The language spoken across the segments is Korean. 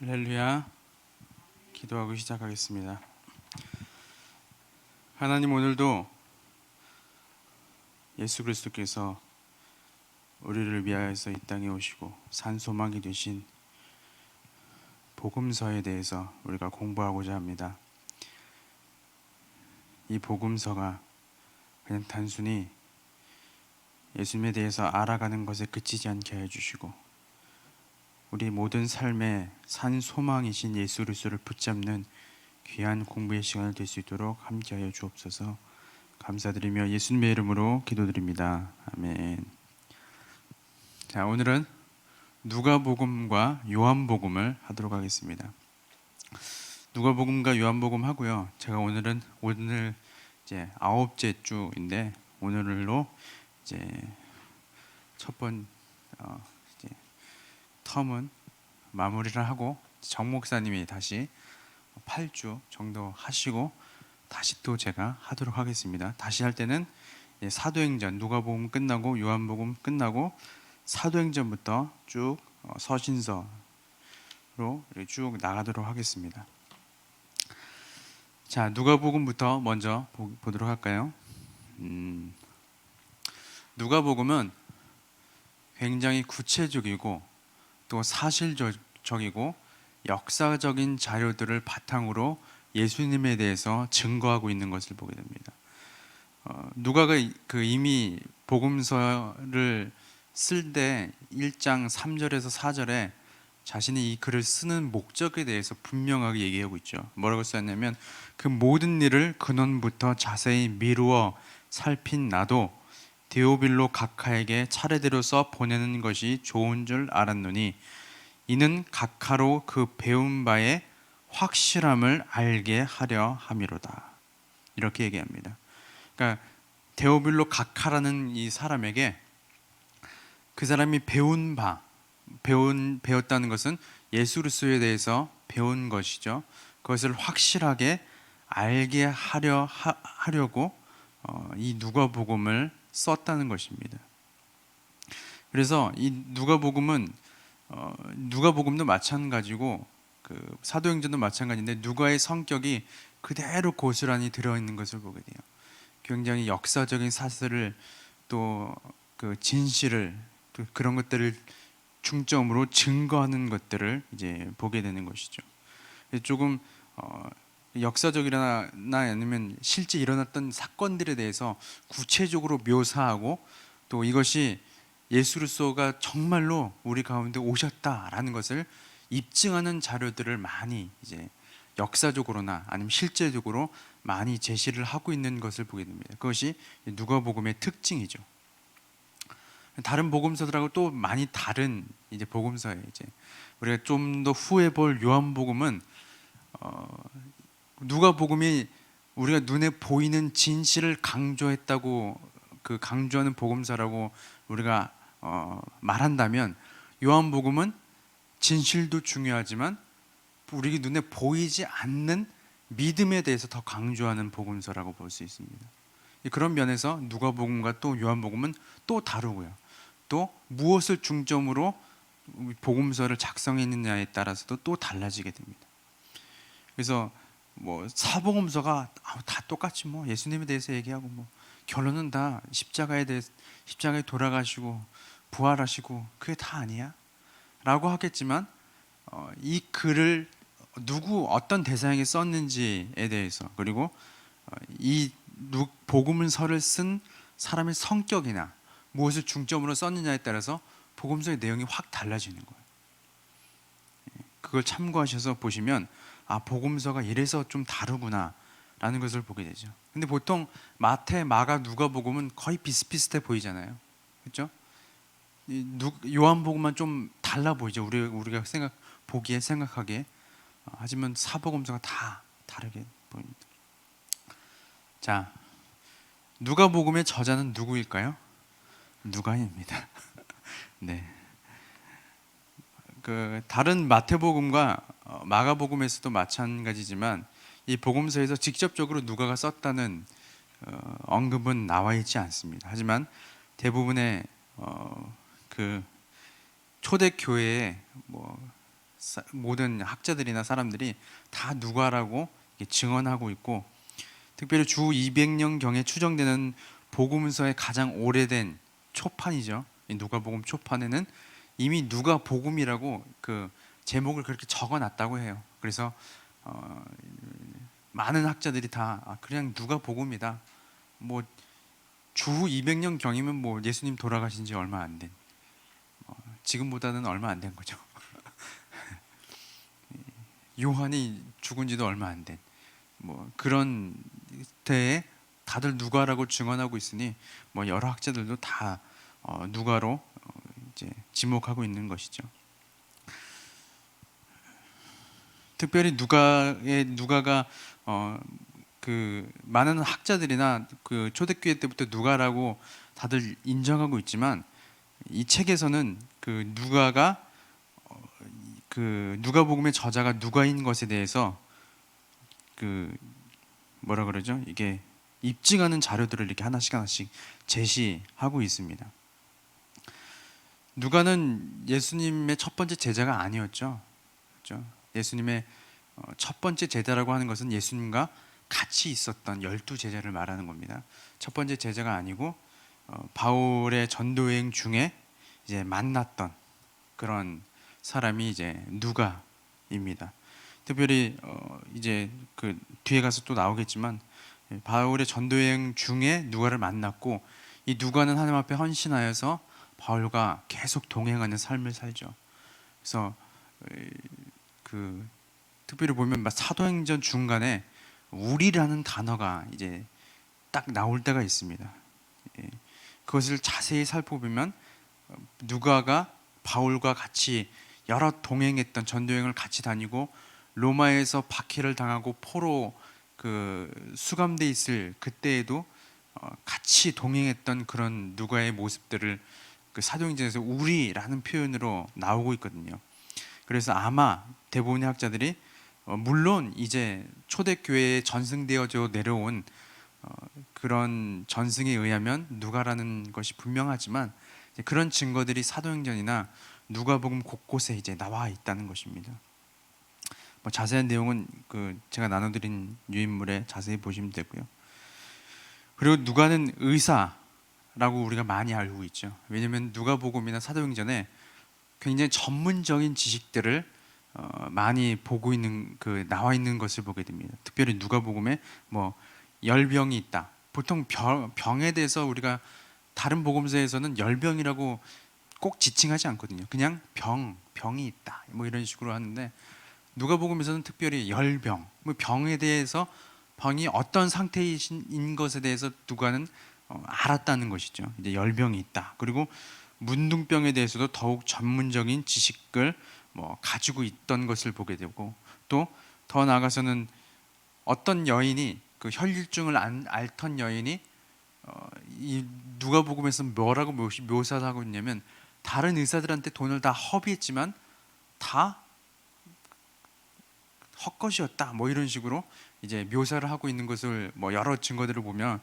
할렐루야. 기도하고 시작하겠습니다. 하나님, 오늘도 예수 그리스도께서 우리를 위하여서 이 땅에 오시고 산 소망이 되신 복음서에 대해서 우리가 공부하고자 합니다. 이 복음서가 그냥 단순히 예수님에 대해서 알아가는 것에 그치지 않게 해주시고 우리 모든 삶의 산 소망이신 예수 그리스도를 붙잡는 귀한 공부의 시간을 될 수 있도록 함께하여 주옵소서. 감사드리며 예수님의 이름으로 기도드립니다. 아멘. 자, 오늘은 누가복음과 요한복음을 하도록 하겠습니다. 누가복음과 요한복음 하고요. 제가 오늘 이제 9째 주인데 오늘로 이제 이제 텀은 마무리를 하고 정 목사님이 다시 8주 정도 하시고 다시 또 제가 하도록 하겠습니다. 다시 할 때는 사도행전, 누가복음 끝나고 요한복음 끝나고 사도행전부터 쭉 서신서로 쭉 나가도록 하겠습니다. 자, 누가복음부터 먼저 보도록 할까요? 누가복음은 굉장히 구체적이고 또 사실적이고 역사적인 자료들을 바탕으로 예수님에 대해서 증거하고 있는 것을 보게 됩니다. 누가가 이미 복음서를 쓸 때 1장 3절에서 4절에 자신이 이 글을 쓰는 목적에 대해서 분명하게 얘기하고 있죠. 뭐라고 썼냐면 그 모든 일을 근원부터 자세히 미루어 살핀 나도 데오빌로 각하에게 차례대로 써 보내는 것이 좋은 줄 알았노니 이는 각하로 그 배운 바의 확실함을 알게 하려 함이로다. 이렇게 얘기합니다. 그러니까 데오빌로 각하라는 이 사람에게 그 사람이 배웠다는 것은 예수 그리스도에 대해서 배운 것이죠. 그것을 확실하게 알게 하려고 이 누가복음을 썼다는 것입니다. 그래서 이 누가복음도 마찬가지고 그 사도행전도 마찬가지인데 누가의 성격이 그대로 고스란히 들어있는 것을 보게 돼요. 굉장히 역사적인 사실을 또 그 진실을 또 그런 것들을 중점으로 증거하는 것들을 이제 보게 되는 것이죠. 조금 역사적이나 아니면 실제 일어났던 사건들에 대해서 구체적으로 묘사하고 또 이것이 예수 그리스도가 정말로 우리 가운데 오셨다라는 것을 입증하는 자료들을 많이 이제 역사적으로나 아니면 실제적으로 많이 제시를 하고 있는 것을 보게 됩니다. 그것이 누가복음의 특징이죠. 다른 복음서들하고 또 많이 다른 이제 복음서예요. 이제 우리가 좀 더 후에 볼 요한복음은 누가복음이 우리가 눈에 보이는 진실을 강조했다고 그 강조하는 복음서라고 우리가 말한다면 요한복음은 진실도 중요하지만 우리 눈에 보이지 않는 믿음에 대해서 더 강조하는 복음서라고 볼 수 있습니다. 그런 면에서 누가복음과 또 요한복음은 또 다르고요. 또 무엇을 중점으로 복음서를 작성했느냐에 따라서도 또 달라지게 됩니다. 그래서 뭐 사복음서가 다 똑같이 뭐 예수님에 대해서 얘기하고 뭐 결론은 다 십자가에 돌아가시고 부활하시고 그게 다 아니야? 라고 하겠지만 이 글을 어떤 대상에게 썼는지에 대해서 그리고 이 복음서를 쓴 사람의 성격이나 무엇을 중점으로 썼느냐에 따라서 복음서의 내용이 확 달라지는 거예요. 그걸 참고하셔서 보시면 복음서가 이래서 좀 다르구나 라는 것을 보게 되죠. 근데 보통 마태, 마가, 누가복음은 거의 비슷비슷해 보이잖아요. 그렇죠? 요한복음만 좀 달라 보이죠. 우리가 생각하기에. 하지만 사복음서가 다 다르게 보입니다. 자, 누가복음의 저자는 누구일까요? 누가입니다. 네. 그 다른 마태복음과 마가복음에서도 마찬가지지만 이 복음서에서 직접적으로 누가가 썼다는 언급은 나와 있지 않습니다. 하지만 대부분의 그 초대 교회의 뭐 모든 학자들이나 사람들이 다 누가라고 증언하고 있고, 특별히 주 200년경에 추정되는 복음서의 가장 오래된 초판이죠. 이 누가복음 초판에는 이미 누가복음이라고 그 제목을 그렇게 적어놨다고 해요. 그래서 많은 학자들이 다 그냥 누가복음이다. 뭐 주 200년경이면 뭐 예수님 돌아가신 지 얼마 안 된, 지금보다는 얼마 안 된 거죠. 요한이 죽은 지도 얼마 안 된, 뭐 그런 때에 다들 누가라고 증언하고 있으니 뭐 여러 학자들도 다 누가로 이제 지목하고 있는 것이죠. 특별히 누가가 그 많은 학자들이나 그 초대교회 때부터 누가라고 다들 인정하고 있지만, 이 책에서는 그 누가가 그 누가복음의 저자가 누가인 것에 대해서 그 뭐라 그러죠? 이게 입증하는 자료들을 이렇게 하나씩 제시하고 있습니다. 누가는 예수님의 첫 번째 제자가 아니었죠. 그렇죠? 예수님의 첫 번째 제자라고 하는 것은 예수님과 같이 있었던 12제자를 말하는 겁니다. 첫 번째 제자가 아니고 바울의 전도여행 중에 이제 만났던 그런 사람이 이제 누가입니다. 특별히 이제 그 뒤에 가서 또 나오겠지만, 바울의 전도여행 중에 누가를 만났고, 이 누가는 하나님 앞에 헌신하여서 바울과 계속 동행하는 삶을 살죠. 그래서 그 특별히 보면 사도행전 중간에 우리라는 단어가 이제 딱 나올 때가 있습니다. 그것을 자세히 살펴보면 누가가 바울과 같이 여러 동행했던, 전도여행을 같이 다니고 로마에서 박해를 당하고 포로 그 수감돼 있을 그때에도 같이 동행했던 그런 누가의 모습들을 그 사도행전에서 우리라는 표현으로 나오고 있거든요. 그래서 아마 대부분의 학자들이 물론 이제 초대교회에 전승되어져 내려온 그런 전승에 의하면 누가라는 것이 분명하지만, 그런 증거들이 사도행전이나 누가복음 곳곳에 이제 나와 있다는 것입니다. 뭐 자세한 내용은 그 제가 나눠드린 유인물에 자세히 보시면 되고요. 그리고 누가는 의사라고 우리가 많이 알고 있죠. 왜냐하면 누가복음이나 사도행전에 굉장히 전문적인 지식들을 많이 보고 있는 그 나와 있는 것을 보게 됩니다. 특별히 누가복음에 뭐 열병이 있다. 보통 병에 대해서 우리가 다른 복음서에서는 열병이라고 꼭 지칭하지 않거든요. 그냥 병이 있다. 뭐 이런 식으로 하는데, 누가복음에서는 특별히 열병, 뭐 병에 대해서 병이 어떤 상태인 것에 대해서 누가는 알았다는 것이죠. 이제 열병이 있다. 그리고 문둥병에 대해서도 더욱 전문적인 지식을 뭐 가지고 있던 것을 보게 되고, 또 더 나아가서는 어떤 여인이 그 혈류증을 앓던 여인이 이 누가복음에서 뭐라고 묘사하고 있냐면, 다른 의사들한테 돈을 다 허비했지만 다 헛것이었다. 뭐 이런 식으로 이제 묘사를 하고 있는 것을 뭐 여러 증거들을 보면,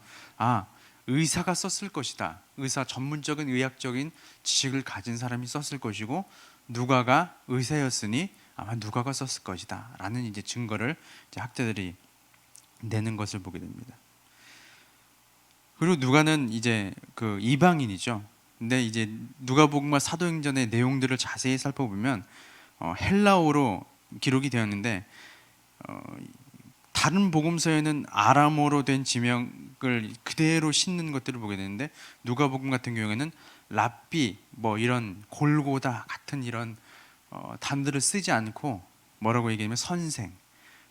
의사가 썼을 것이다. 의사, 전문적인 의학적인 지식을 가진 사람이 썼을 것이고, 누가가 의사였으니 아마 누가가 썼을 것이다. 라는 이제 증거를 이제 학자들이 내는 것을 보게 됩니다. 그리고 누가는 이제 그 이방인이죠. 근데 이제 누가복음과 사도행전의 내용들을 자세히 살펴보면 헬라어로 기록이 되었는데, 다른 복음서에는 아람어로 된 지명을 그대로 싣는 것들을 보게 되는데, 누가복음 같은 경우에는 랍비, 뭐 이런 골고다 같은 이런 단들을 쓰지 않고 뭐라고 얘기하면 선생,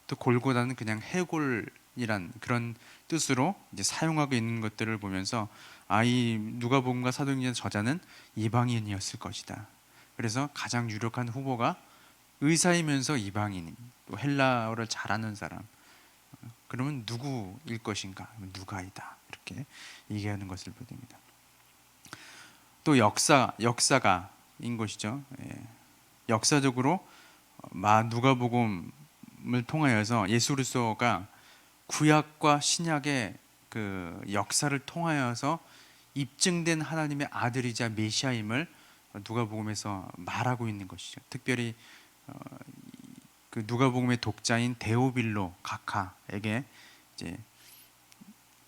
또 골고다는 그냥 해골이란 그런 뜻으로 이제 사용하고 있는 것들을 보면서, 이 누가복음과 사도행전 저자는 이방인이었을 것이다. 그래서 가장 유력한 후보가 의사이면서 이방인, 또 헬라어를 잘하는 사람, 그러면 누구일 것인가? 누가이다. 이렇게 얘기하는 것을 보게 됩니다. 또 역사가인 것이죠. 역사적으로 누가복음을 통하여서 예수 그리스도가 구약과 신약의 그 역사를 통하여서 입증된 하나님의 아들이자 메시아임을 누가복음에서 말하고 있는 것이죠. 특별히 그 누가복음의 독자인 데오빌로 각하에게 이제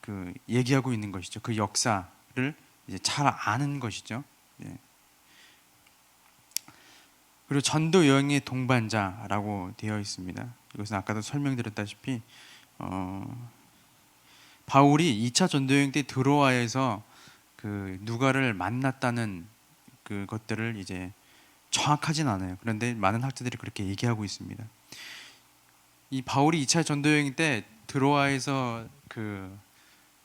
그 얘기하고 있는 것이죠. 그 역사를 이제 잘 아는 것이죠. 예. 그리고 전도 여행의 동반자라고 되어 있습니다. 이것은 아까도 설명드렸다시피 바울이 2차 전도 여행 때 드로아에서 그 누가를 만났다는 그 것들을 이제 정확하진 않아요. 그런데 많은 학자들이 그렇게 얘기하고 있습니다. 이 바울이 2차 전도 여행 때 드로아에서 그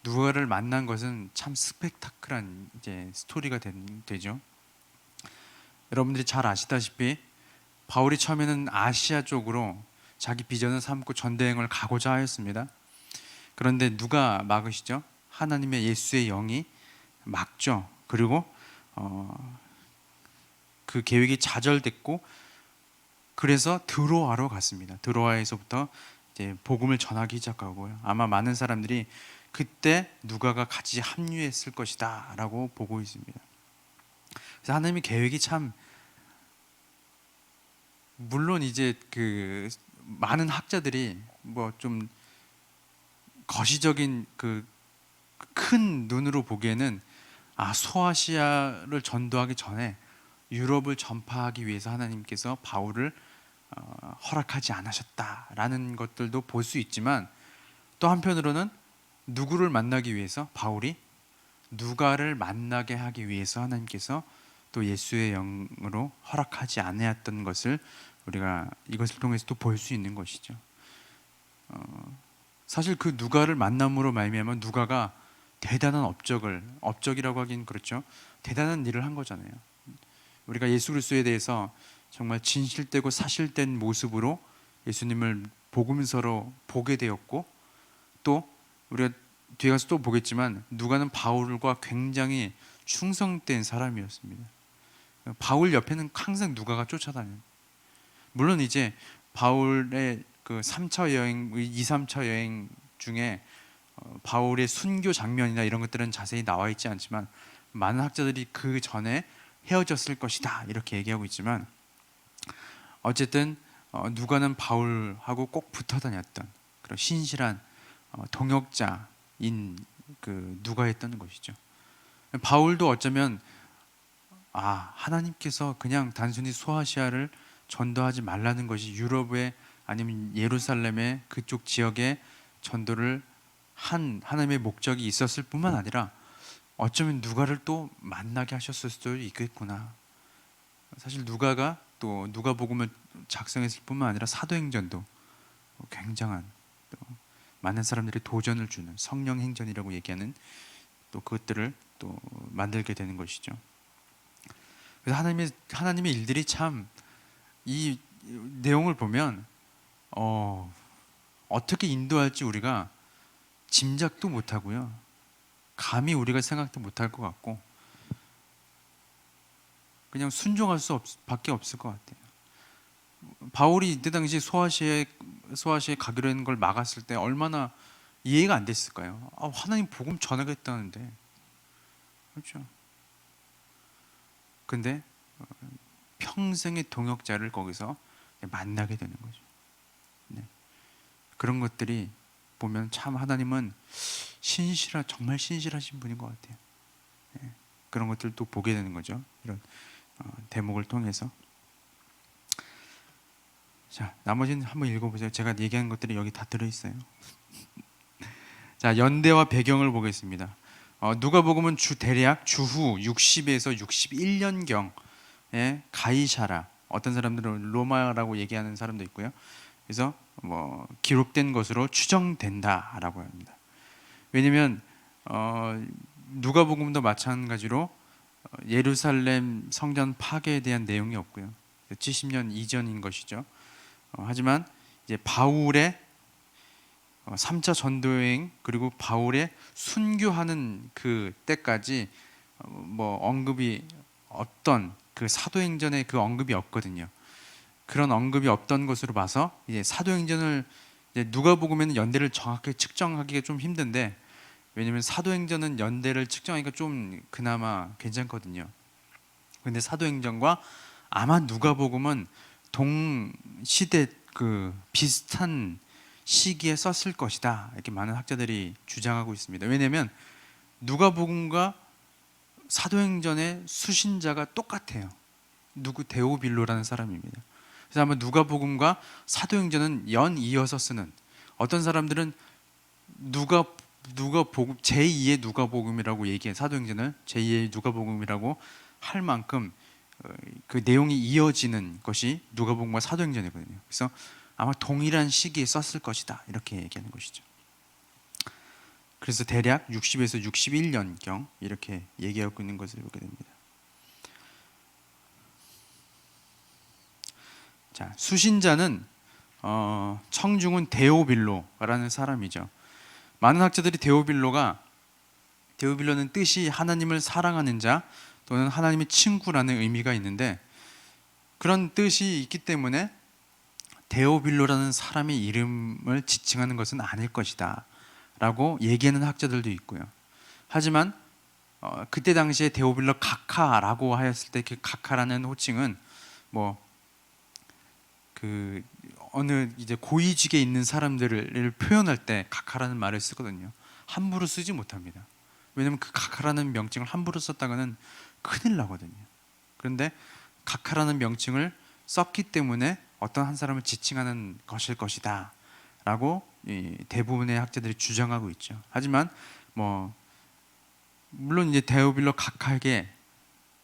누가를 만난 것은 참 스펙타클한 이제 스토리가 되죠. 여러분들이 잘 아시다시피 바울이 처음에는 아시아 쪽으로 자기 비전을 삼고 전도여행을 가고자 하였습니다. 그런데 누가 막으시죠? 하나님의 예수의 영이 막죠. 그리고 그 계획이 좌절됐고 그래서 드로아로 갔습니다. 드로아에서부터 이제 복음을 전하기 시작하고요. 아마 많은 사람들이 그때 누가가 같이 합류했을 것이다라고 보고 있습니다. 그래서 하나님의 계획이 참 물론 이제 그 많은 학자들이 뭐 좀 거시적인 그 큰 눈으로 보기에는 소아시아를 전도하기 전에 유럽을 전파하기 위해서 하나님께서 바울을 허락하지 않으셨다라는 것들도 볼 수 있지만 또 한편으로는 누구를 만나기 위해서 바울이 누가를 만나게 하기 위해서 하나님께서 또 예수의 영으로 허락하지 않았던 것을 우리가 이것을 통해서 또 볼 수 있는 것이죠. 사실 그 누가를 만남으로 말미암아 누가가 대단한 업적이라고 하긴 그렇죠. 대단한 일을 한 거잖아요. 우리가 예수 그리스도에 대해서 정말 진실되고 사실된 모습으로 예수님을 복음서로 보게 되었고 또 우리가 뒤에 가서 또 보겠지만 누가는 바울과 굉장히 충성된 사람이었습니다. 바울 옆에는 항상 누가가 쫓아다녀요. 물론 이제 바울의 그 3차 여행, 2, 3차 여행 중에 바울의 순교 장면이나 이런 것들은 자세히 나와 있지 않지만 많은 학자들이 그 전에 헤어졌을 것이다 이렇게 얘기하고 있지만 어쨌든 누가는 바울하고 꼭 붙어 다녔던 그런 신실한 동역자인 그 누가였던 것이죠. 바울도 어쩌면 하나님께서 그냥 단순히 소아시아를 전도하지 말라는 것이 유럽에 아니면 예루살렘의 그쪽 지역에 전도를 한 하나님의 목적이 있었을 뿐만 아니라 어쩌면 누가를 또 만나게 하셨을 수도 있겠구나. 사실 누가가 또 누가복음을 작성했을 뿐만 아니라 사도행전도 굉장한 또 많은 사람들이 도전을 주는 성령행전이라고 얘기하는 또 그것들을 또 만들게 되는 것이죠. 그래서 하나님의 일들이 참 이 내용을 보면 어떻게 인도할지 우리가 짐작도 못하고요. 감히 우리가 생각도 못할 것 같고 그냥 순종할 밖에 없을 것 같아요. 바울이 이때 당시 소아시아에 가기로 한 걸 막았을 때 얼마나 이해가 안 됐을까요? 하나님 복음 전하겠다는데 그렇죠. 근데 평생의 동역자를 거기서 만나게 되는 거죠. 네. 그런 것들이 보면 참 하나님은 정말 신실하신 분인 것 같아요. 네. 그런 것들도 보게 되는 거죠. 이런 대목을 통해서. 자, 나머지는 한번 읽어보세요. 제가 얘기한 것들이 여기 다 들어있어요. 자, 연대와 배경을 보겠습니다. 누가복음은 대략 주후 60에서 61년경 가이사라, 어떤 사람들은 로마라고 얘기하는 사람도 있고요. 그래서 기록된 것으로 추정된다라고 합니다. 왜냐하면 누가복음도 마찬가지로 예루살렘 성전 파괴에 대한 내용이 없고요. 70년 이전인 것이죠. 하지만 이제 바울의 3차 전도여행 그리고 바울의 순교하는 그 때까지 언급이 어떤 그 사도행전에 그 언급이 없거든요. 그런 언급이 없던 것으로 봐서 이제 사도행전을 이제 누가복음에는 연대를 정확하게 측정하기가 좀 힘든데 왜냐하면 사도행전은 연대를 측정하기가 좀 그나마 괜찮거든요. 근데 사도행전과 아마 누가복음은 동시대 그 비슷한 시기에 썼을 것이다, 이렇게 많은 학자들이 주장하고 있습니다. 왜냐하면 누가복음과 사도행전의 수신자가 똑같아요. 데오빌로라는 사람입니다. 그래서 아마 누가복음과 사도행전은 연이어서 쓰는, 어떤 사람들은 누가복음 제2의 누가복음이라고 얘기해, 사도행전을 제2의 누가복음이라고 할 만큼 그 내용이 이어지는 것이 누가복음과 사도행전이거든요. 그래서 아마 동일한 시기에 썼을 것이다, 이렇게 얘기하는 것이죠. 그래서 대략 60에서 61년경 이렇게 얘기하고 있는 것을 보게 됩니다. 자, 수신자는 청중은 데오빌로라는 사람이죠. 많은 학자들이 데오빌로는 뜻이 하나님을 사랑하는 자 또는 하나님의 친구라는 의미가 있는데, 그런 뜻이 있기 때문에 데오빌로라는 사람의 이름을 지칭하는 것은 아닐 것이다 라고 얘기하는 학자들도 있고요. 하지만 그때 당시에 데오빌로 각하라고 하였을 때 그 각하라는 호칭은 그 어느 이제 고위직에 있는 사람들을 표현할 때 각하라는 말을 쓰거든요. 함부로 쓰지 못합니다. 왜냐하면 그 각하라는 명칭을 함부로 썼다가는 큰일 나거든요. 그런데 각하라는 명칭을 썼기 때문에 어떤 한 사람을 지칭하는 것일 것이다 라고 대부분의 학자들이 주장하고 있죠. 하지만 물론 이제 데오빌로 각하에게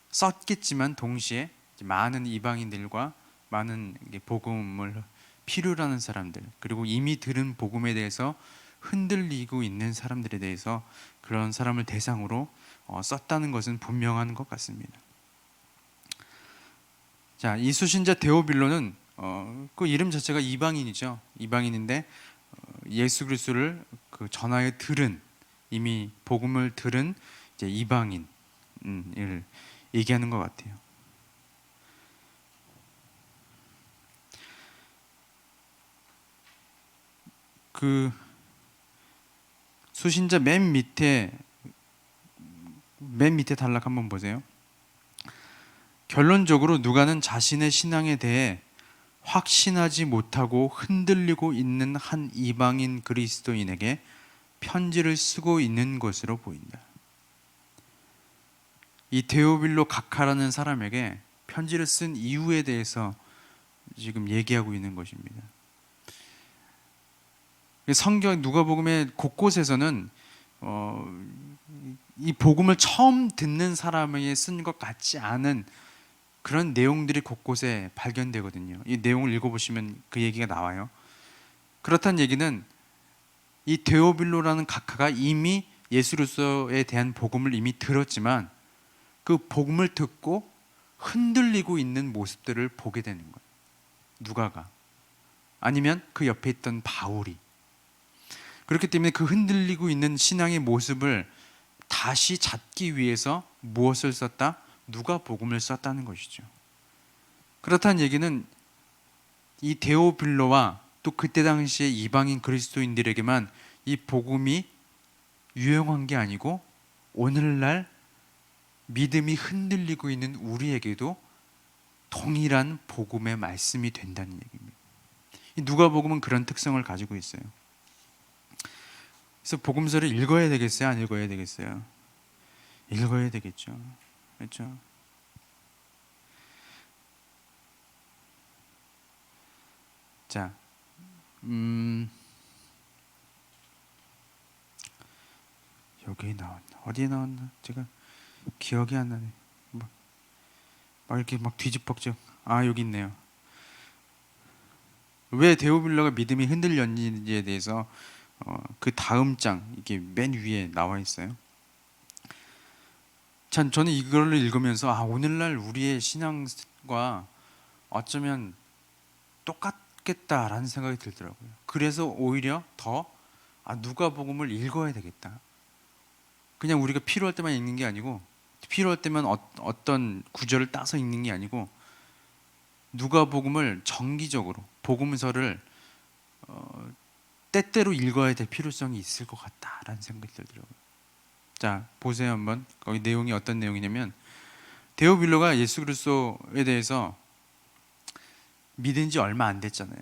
썼겠지만 동시에 많은 이방인들과 많은 복음을 필요로 하는 사람들, 그리고 이미 들은 복음에 대해서 흔들리고 있는 사람들에 대해서 그런 사람을 대상으로 썼다는 것은 분명한 것 같습니다. 자, 이 수신자 데오빌로는 그 이름 자체가 이방인이죠. 이방인인데 예수 그리스도를 그 전하여 들은, 이미 복음을 들은 이제 이방인을 얘기하는 것 같아요. 그 수신자 맨 밑에 단락 한번 보세요. 결론적으로 누가는 자신의 신앙에 대해 확신하지 못하고 흔들리고 있는 한 이방인 그리스도인에게 편지를 쓰고 있는 것으로 보인다. 이 데오빌로 각하라는 사람에게 편지를 쓴 이유에 대해서 지금 얘기하고 있는 것입니다. 성경 누가복음의 곳곳에서는 이 복음을 처음 듣는 사람에게 쓴 것 같지 않은 그런 내용들이 곳곳에 발견되거든요. 이 내용을 읽어보시면 그 얘기가 나와요. 그렇다는 얘기는 이 데오빌로라는 각하가 이미 예수 그리스도에 대한 복음을 이미 들었지만 그 복음을 듣고 흔들리고 있는 모습들을 보게 되는 거예요. 누가가, 아니면 그 옆에 있던 바울이. 그렇기 때문에 그 흔들리고 있는 신앙의 모습을 다시 잡기 위해서 무엇을 썼다? 누가복음을 썼다는 것이죠. 그렇다는 얘기는 이 데오빌로와 또 그때 당시에 이방인 그리스도인들에게만 이 복음이 유용한 게 아니고 오늘날 믿음이 흔들리고 있는 우리에게도 동일한 복음의 말씀이 된다는 얘기입니다. 이 누가복음은 그런 특성을 가지고 있어요. 그래서 복음서를 읽어야 되겠어요? 안 읽어야 되겠어요? 읽어야 되겠죠. 그렇죠? 자, 여기에 나왔나? 어디에 나왔나? 제가 기억이 안 나네. 막 이렇게 막 뒤집박죠. 아, 여기 있네요. 왜 데오빌로가 믿음이 흔들렸는지에 대해서 그 다음 장, 이게 맨 위에 나와 있어요. 저는 이걸 읽으면서 오늘날 우리의 신앙과 어쩌면 똑같겠다라는 생각이 들더라고요. 그래서 오히려 더 누가복음을 읽어야 되겠다. 그냥 우리가 필요할 때만 읽는 게 아니고, 필요할 때만 어떤 구절을 따서 읽는 게 아니고, 누가복음을 정기적으로 복음서를 때때로 읽어야 될 필요성이 있을 것 같다라는 생각이 들더라고요. 자, 보세요 한번. 거기 내용이 어떤 내용이냐면, 데오빌로가 예수 그리스도에 대해서 믿은 지 얼마 안 됐잖아요.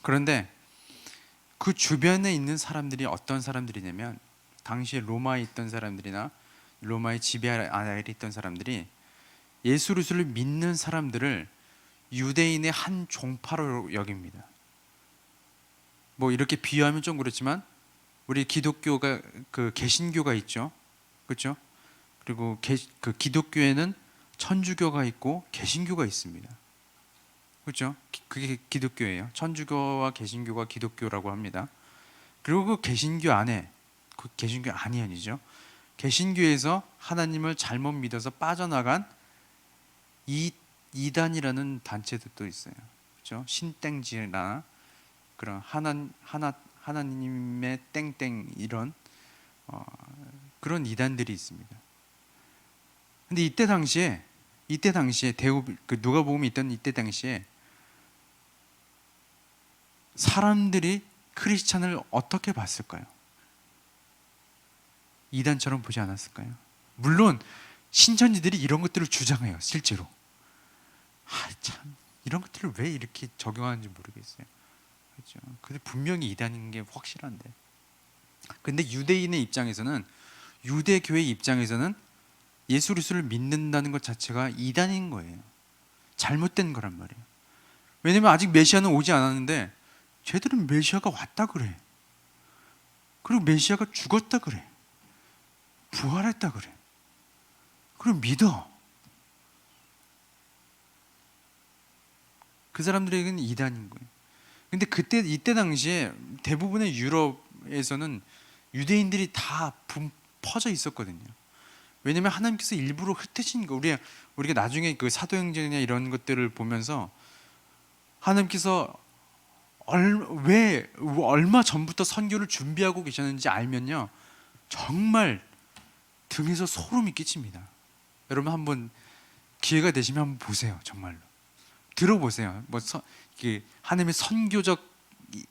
그런데 그 주변에 있는 사람들이 어떤 사람들이냐면 당시에 로마에 있던 사람들이나 로마의 지배 아래에 있던 사람들이 예수 그리스도를 믿는 사람들을 유대인의 한 종파로 여깁니다. 뭐 이렇게 비유하면 좀 그렇지만 우리 기독교가 그 개신교가 있죠, 그렇죠? 그리고 그 기독교에는 천주교가 있고 개신교가 있습니다, 그렇죠? 그게 기독교예요. 천주교와 개신교가 기독교라고 합니다. 그리고 그 개신교 안에, 그 개신교 안이 아니죠, 개신교에서 하나님을 잘못 믿어서 빠져나간 이단이라는 단체들도 있어요, 그렇죠? 신땡지나 그런 하나님의 땡땡 이런 그런 이단들이 있습니다. 근데 이때 당시에 그 누가복음이 있던 이때 당시에 사람들이 크리스찬을 어떻게 봤을까요? 이단처럼 보지 않았을까요? 물론 신천지들이 이런 것들을 주장해요, 실제로. 참 이런 것들을 왜 이렇게 적용하는지 모르겠어요, 그렇죠? 근데 분명히 이단인 게 확실한데. 근데 유대인의 입장에서는, 유대교의 입장에서는 예수 그리스도를 믿는다는 것 자체가 이단인 거예요. 잘못된 거란 말이에요. 왜냐면 아직 메시아는 오지 않았는데 쟤들은 메시아가 왔다 그래. 그리고 메시아가 죽었다 그래. 부활했다 그래. 그럼 믿어. 그 사람들에게는 이단인 거예요. 근데 이때 당시에 대부분의 유럽에서는 유대인들이 다 퍼져 있었거든요. 왜냐면 하나님께서 일부러 흩으신 거, 우리가 나중에 그 사도행전이나 이런 것들을 보면서 하나님께서 왜 얼마 전부터 선교를 준비하고 계셨는지 알면요, 정말 등에서 소름이 끼칩니다. 여러분 한번 기회가 되시면 한번 보세요. 정말로 들어보세요. 하나님의 선교적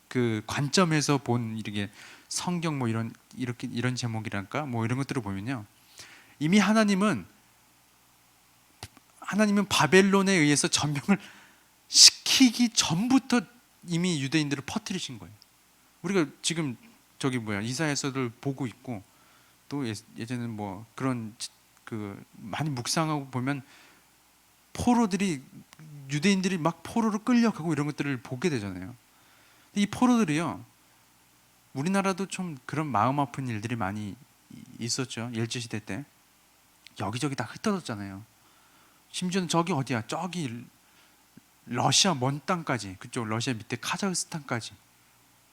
그 관점에서 본 이렇게 성경 뭐 이런 제목이랄까 뭐 이런 것들을 보면요, 이미 하나님은 바벨론에 의해서 점령을 시키기 전부터 이미 유대인들을 퍼뜨리신 거예요. 우리가 지금 이사야서를 보고 있고, 또 예전에는 뭐 그런 그 많이 묵상하고 보면 유대인들이 막 포로로 끌려가고 이런 것들을 보게 되잖아요. 이 포로들이요, 우리나라도 좀 그런 마음 아픈 일들이 많이 있었죠. 일제시대 때 여기저기 다 흩어졌잖아요. 심지어는 저기 러시아 먼 땅까지, 그쪽 러시아 밑에 카자흐스탄까지,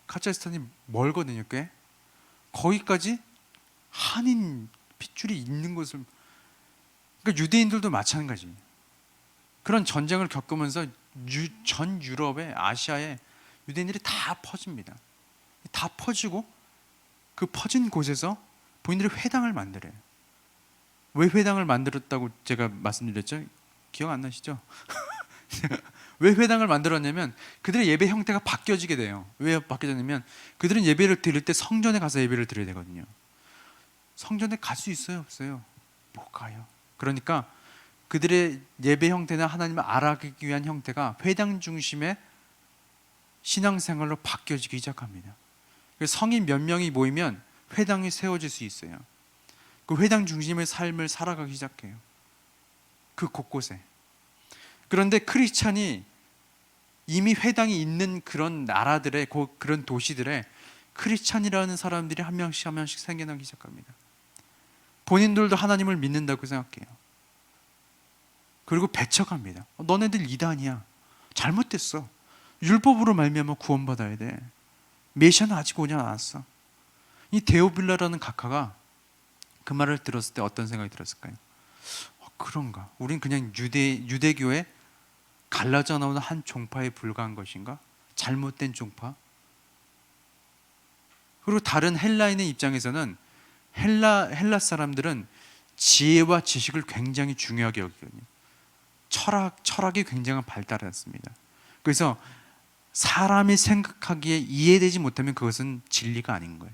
카자흐스탄이 멀거든요, 꽤. 거기까지 한인 핏줄이 있는 것을, 그러니까 유대인들도 마찬가지. 그런 전쟁을 겪으면서 전 유럽에, 아시아에 유대인들이 다 퍼집니다. 다 퍼지고 그 퍼진 곳에서 본인들이 회당을 만들어요. 왜 회당을 만들었다고 제가 말씀드렸죠? 기억 안 나시죠? 왜 회당을 만들었냐면 그들의 예배 형태가 바뀌어지게 돼요. 왜 바뀌어졌냐면 그들은 예배를 드릴 때 성전에 가서 예배를 드려야 되거든요. 성전에 갈 수 있어요, 없어요? 못 가요. 그러니까 그들의 예배 형태나 하나님을 알아가기 위한 형태가 회당 중심의 신앙생활로 바뀌어지기 시작합니다. 성인 몇 명이 모이면 회당이 세워질 수 있어요. 그 회당 중심의 삶을 살아가기 시작해요, 그 곳곳에. 그런데 크리스찬이 이미 회당이 있는 그런 나라들의, 그런 도시들에 크리스찬이라는 사람들이 한 명씩 생겨나기 시작합니다. 본인들도 하나님을 믿는다고 생각해요. 그리고 배척합니다. 너네들 이단이야, 잘못됐어, 율법으로 말미암아 구원받아야 돼, 메시아는 아직 오지 않았어. 이 데오빌라라는 각하가 그 말을 들었을 때 어떤 생각이 들었을까요? 그런가? 우린 그냥 유대교의 갈라져 나오는 한 종파에 불과한 것인가? 잘못된 종파? 그리고 다른 헬라인의 입장에서는 헬라 사람들은 지혜와 지식을 굉장히 중요하게 여기거든요. 철학이 굉장히 발달했습니다. 그래서 사람이 생각하기에 이해되지 못하면 그것은 진리가 아닌 거예요.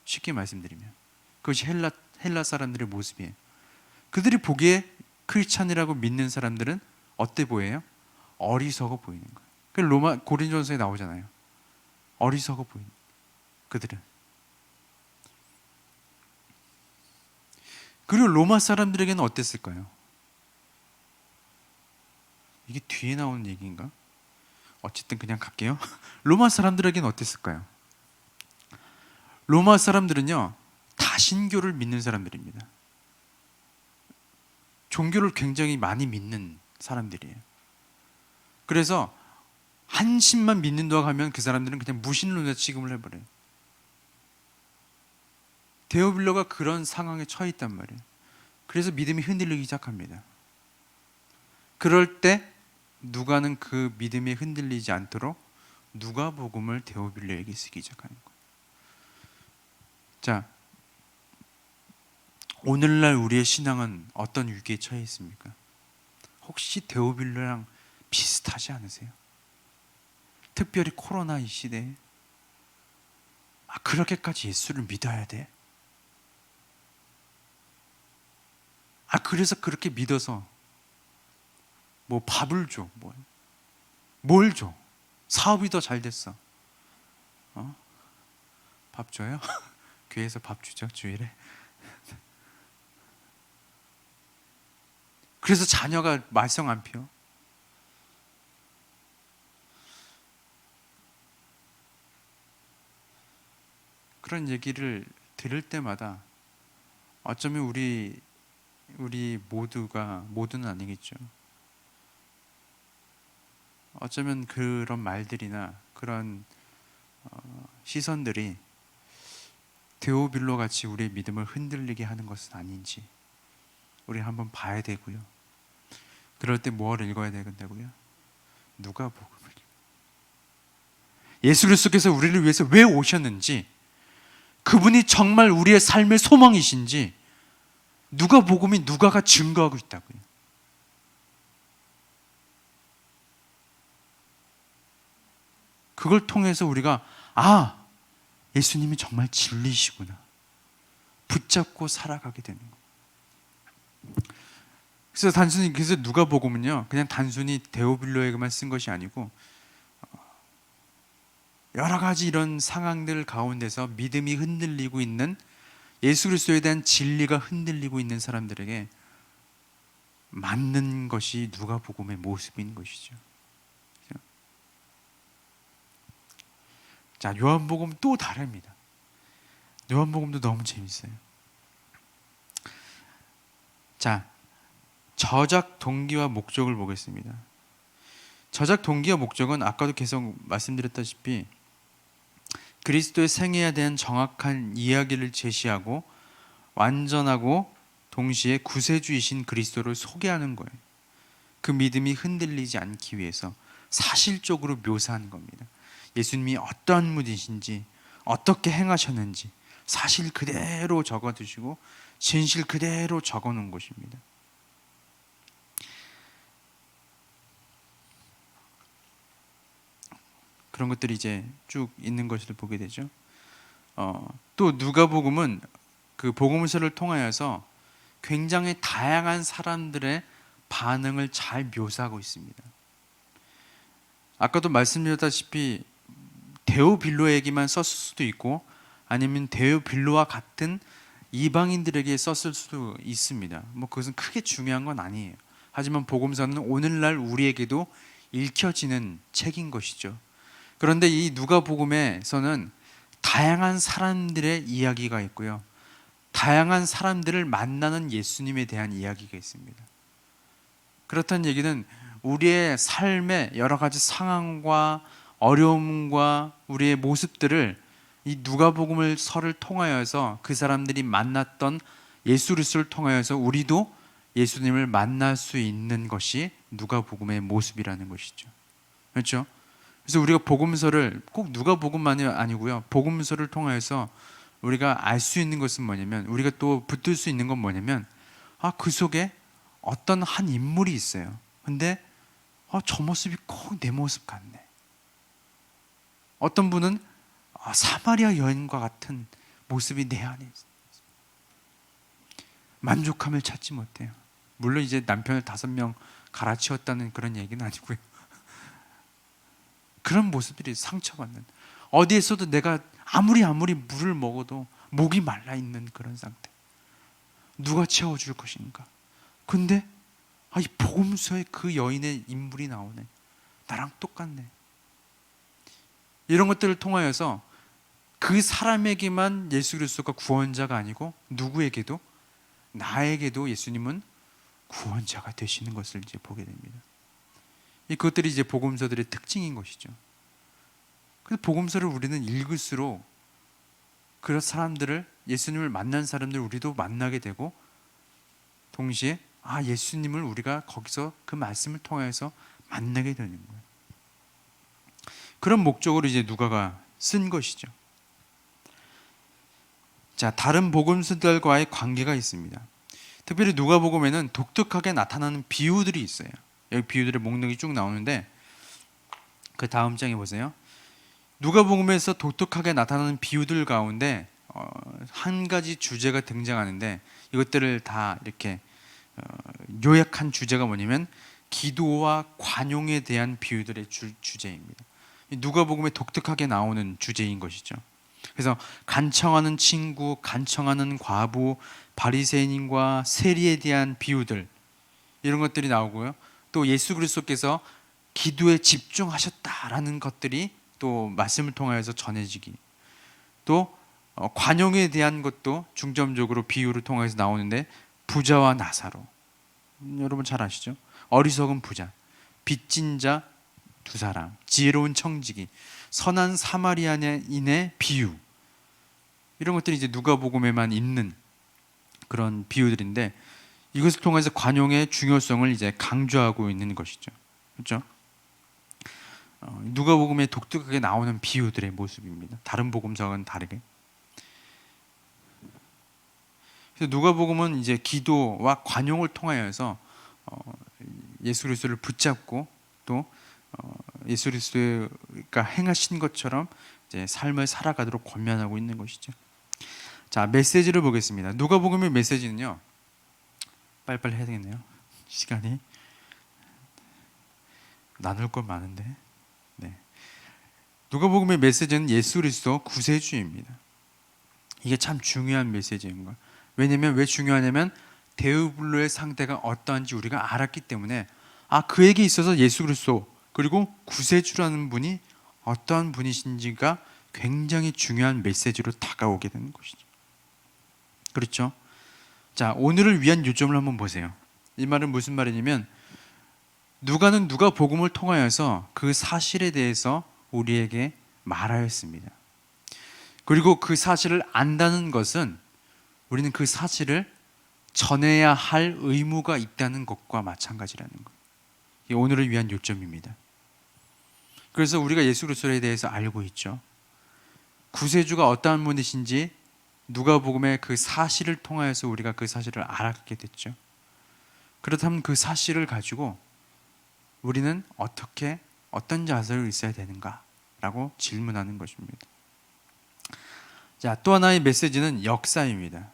쉽게 말씀드리면 그것이 헬라 사람들의 모습이에요. 그들이 보기에 크리스찬이라고 믿는 사람들은 어때 보여요? 어리석어 보이는 거예요. 그 로마 고린도전서에 나오잖아요. 어리석어 보이는 그들은. 그리고 로마 사람들에게는 어땠을까요? 이게 뒤에 나오는 얘기인가? 어쨌든 그냥 갈게요. 로마 사람들에게는 어땠을까요? 로마 사람들은요, 다신교를 믿는 사람들입니다. 종교를 굉장히 많이 믿는 사람들이에요. 그래서 한 신만 믿는다고 하면 그 사람들은 그냥 무신론자 취급을 해버려요. 데오빌로가 그런 상황에 처해 있단 말이에요. 그래서 믿음이 흔들리기 시작합니다. 그럴 때 누가는 그 믿음이 흔들리지 않도록 누가복음을 데오빌로에게 쓰기 시작하는 거예요. 자, 오늘날 우리의 신앙은 어떤 위기에 처해 있습니까? 혹시 데오빌로랑 비슷하지 않으세요? 특별히 코로나 이 시대에 그렇게까지 예수를 믿어야 돼? 그래서 그렇게 믿어서 뭐 밥을 줘, 뭘 줘? 사업이 더 잘 됐어. 밥 줘요? 교회에서 밥 주죠, 주일에. 그래서 자녀가 말썽 안 피워. 그런 얘기를 들을 때마다 어쩌면 우리 모두는 아니겠죠. 어쩌면 그런 말들이나 그런 시선들이 데오빌로 같이 우리의 믿음을 흔들리게 하는 것은 아닌지 우리 한번 봐야 되고요. 그럴 때 뭘 읽어야 된다고요? 누가복음을. 예수 그리스도께서 우리를 위해서 왜 오셨는지, 그분이 정말 우리의 삶의 소망이신지 누가복음이 누가가 증거하고 있다고요. 그걸 통해서 우리가 예수님이 정말 진리시구나 붙잡고 살아가게 되는 거예요. 그래서 누가복음은요, 그냥 단순히 데오빌로에게만 쓴 것이 아니고 여러 가지 이런 상황들 가운데서 믿음이 흔들리고 있는, 예수 그리스도에 대한 진리가 흔들리고 있는 사람들에게 맞는 것이 누가복음의 모습인 것이죠. 자, 요한복음 또 다릅니다. 요한복음도 너무 재밌어요. 자, 저작 동기와 목적을 보겠습니다. 저작 동기와 목적은 아까도 계속 말씀드렸다시피 그리스도의 생애에 대한 정확한 이야기를 제시하고 완전하고 동시에 구세주이신 그리스도를 소개하는 거예요. 그 믿음이 흔들리지 않기 위해서 사실적으로 묘사하는 겁니다. 예수님이 어떠한 분이신지, 어떻게 행하셨는지 사실 그대로 적어두시고 진실 그대로 적어놓은 것입니다. 그런 것들이 이제 쭉 있는 것을 보게 되죠. 또 누가복음은 그 복음서를 통하여서 굉장히 다양한 사람들의 반응을 잘 묘사하고 있습니다. 아까도 말씀드렸다시피 데오빌로에게만 썼을 수도 있고 아니면 데오빌로와 같은 이방인들에게 썼을 수도 있습니다. 그것은 크게 중요한 건 아니에요. 하지만 복음서는 오늘날 우리에게도 읽혀지는 책인 것이죠. 그런데 이 누가복음에서는 다양한 사람들의 이야기가 있고요, 다양한 사람들을 만나는 예수님에 대한 이야기가 있습니다. 그렇다는 얘기는 우리의 삶의 여러 가지 상황과 어려움과 우리의 모습들을 이 누가복음을 서를 통하여서 그 사람들이 만났던 예수 그리스도를 통하여서 우리도 예수님을 만날 수 있는 것이 누가복음의 모습이라는 것이죠. 그렇죠? 그래서 우리가 복음서를 꼭 누가복음만이 아니고요, 복음서를 통하여서 우리가 알 수 있는 것은 뭐냐면, 우리가 또 붙들 수 있는 건 뭐냐면, 그 속에 어떤 한 인물이 있어요. 근데 저 모습이 꼭 내 모습 같네. 어떤 분은 사마리아 여인과 같은 모습이 내 안에 있어요. 만족함을 찾지 못해요. 물론 이제 남편을 5명 갈아치웠다는 그런 얘기는 아니고요. 그런 모습들이 상처받는, 어디에서도 내가 아무리 물을 먹어도 목이 말라 있는 그런 상태. 누가 채워줄 것인가? 근데 이 복음서에 그 여인의 인물이 나오네. 나랑 똑같네. 이런 것들을 통하여서 그 사람에게만 예수 그리스도가 구원자가 아니고 누구에게도, 나에게도 예수님은 구원자가 되시는 것을 이제 보게 됩니다. 그것들이 이제 복음서들의 특징인 것이죠. 그래서 복음서를 우리는 읽을수록 그런 사람들을, 예수님을 만난 사람들을 우리도 만나게 되고, 동시에 예수님을 우리가 거기서 그 말씀을 통해서 만나게 되는 거예요. 그런 목적으로 이제 누가가 쓴 것이죠. 자, 다른 복음서들과의 관계가 있습니다. 특별히 누가복음에는 독특하게 나타나는 비유들이 있어요. 여기 비유들의 목록이 쭉 나오는데 그 다음 장에 보세요. 누가복음에서 독특하게 나타나는 비유들 가운데 한 가지 주제가 등장하는데, 이것들을 다 이렇게 요약한 주제가 뭐냐면 기도와 관용에 대한 비유들의 주제입니다. 누가복음에 독특하게 나오는 주제인 것이죠. 그래서 간청하는 친구, 간청하는 과부, 바리새인과 세리에 대한 비유들, 이런 것들이 나오고요. 또 예수 그리스도께서 기도에 집중하셨다라는 것들이 또 말씀을 통하여서 전해지기, 또 관용에 대한 것도 중점적으로 비유를 통해서 나오는데, 부자와 나사로, 여러분 잘 아시죠? 어리석은 부자, 빚진 자 두 사람, 지혜로운 청지기, 선한 사마리아인의 비유, 이런 것들이 이제 누가복음에만 있는 그런 비유들인데, 이것을 통해서 관용의 중요성을 이제 강조하고 있는 것이죠. 그렇죠? 누가복음에 독특하게 나오는 비유들의 모습입니다. 다른 복음서와는 다르게. 그래서 누가복음은 이제 기도와 관용을 통하여서 예수 그리스도를 붙잡고, 또 예수 그리스도가 행하신 것처럼 이제 삶을 살아가도록 권면하고 있는 것이죠. 자, 메시지를 보겠습니다. 누가복음의 메시지는요, 빨리빨리 해야 되겠네요. 시간이 나눌 건 많은데. 네. 누가복음의 메시지는 예수 그리스도 구세주입니다. 이게 참 중요한 메시지인 거예요. 왜냐면, 왜 중요하냐면 데우블로의 상태가 어떠한지 우리가 알았기 때문에, 그에게 있어서 예수 그리스도 그리고 구세주라는 분이 어떠한 분이신지가 굉장히 중요한 메시지로 다가오게 되는 것이죠. 그렇죠? 자, 오늘을 위한 요점을 한번 보세요. 이 말은 무슨 말이냐면, 누가는 누가복음을 통하여서 그 사실에 대해서 우리에게 말하였습니다. 그리고 그 사실을 안다는 것은 우리는 그 사실을 전해야 할 의무가 있다는 것과 마찬가지라는 거예요. 이게 오늘을 위한 요점입니다. 그래서 우리가 예수 그리스도에 대해서 알고 있죠. 구세주가 어떠한 분이신지 누가복음의 그 사실을 통하여서 우리가 그 사실을 알았게 됐죠. 그렇다면 그 사실을 가지고 우리는 어떤 자세로 있어야 되는가라고 질문하는 것입니다. 자, 또 하나의 메시지는 역사입니다.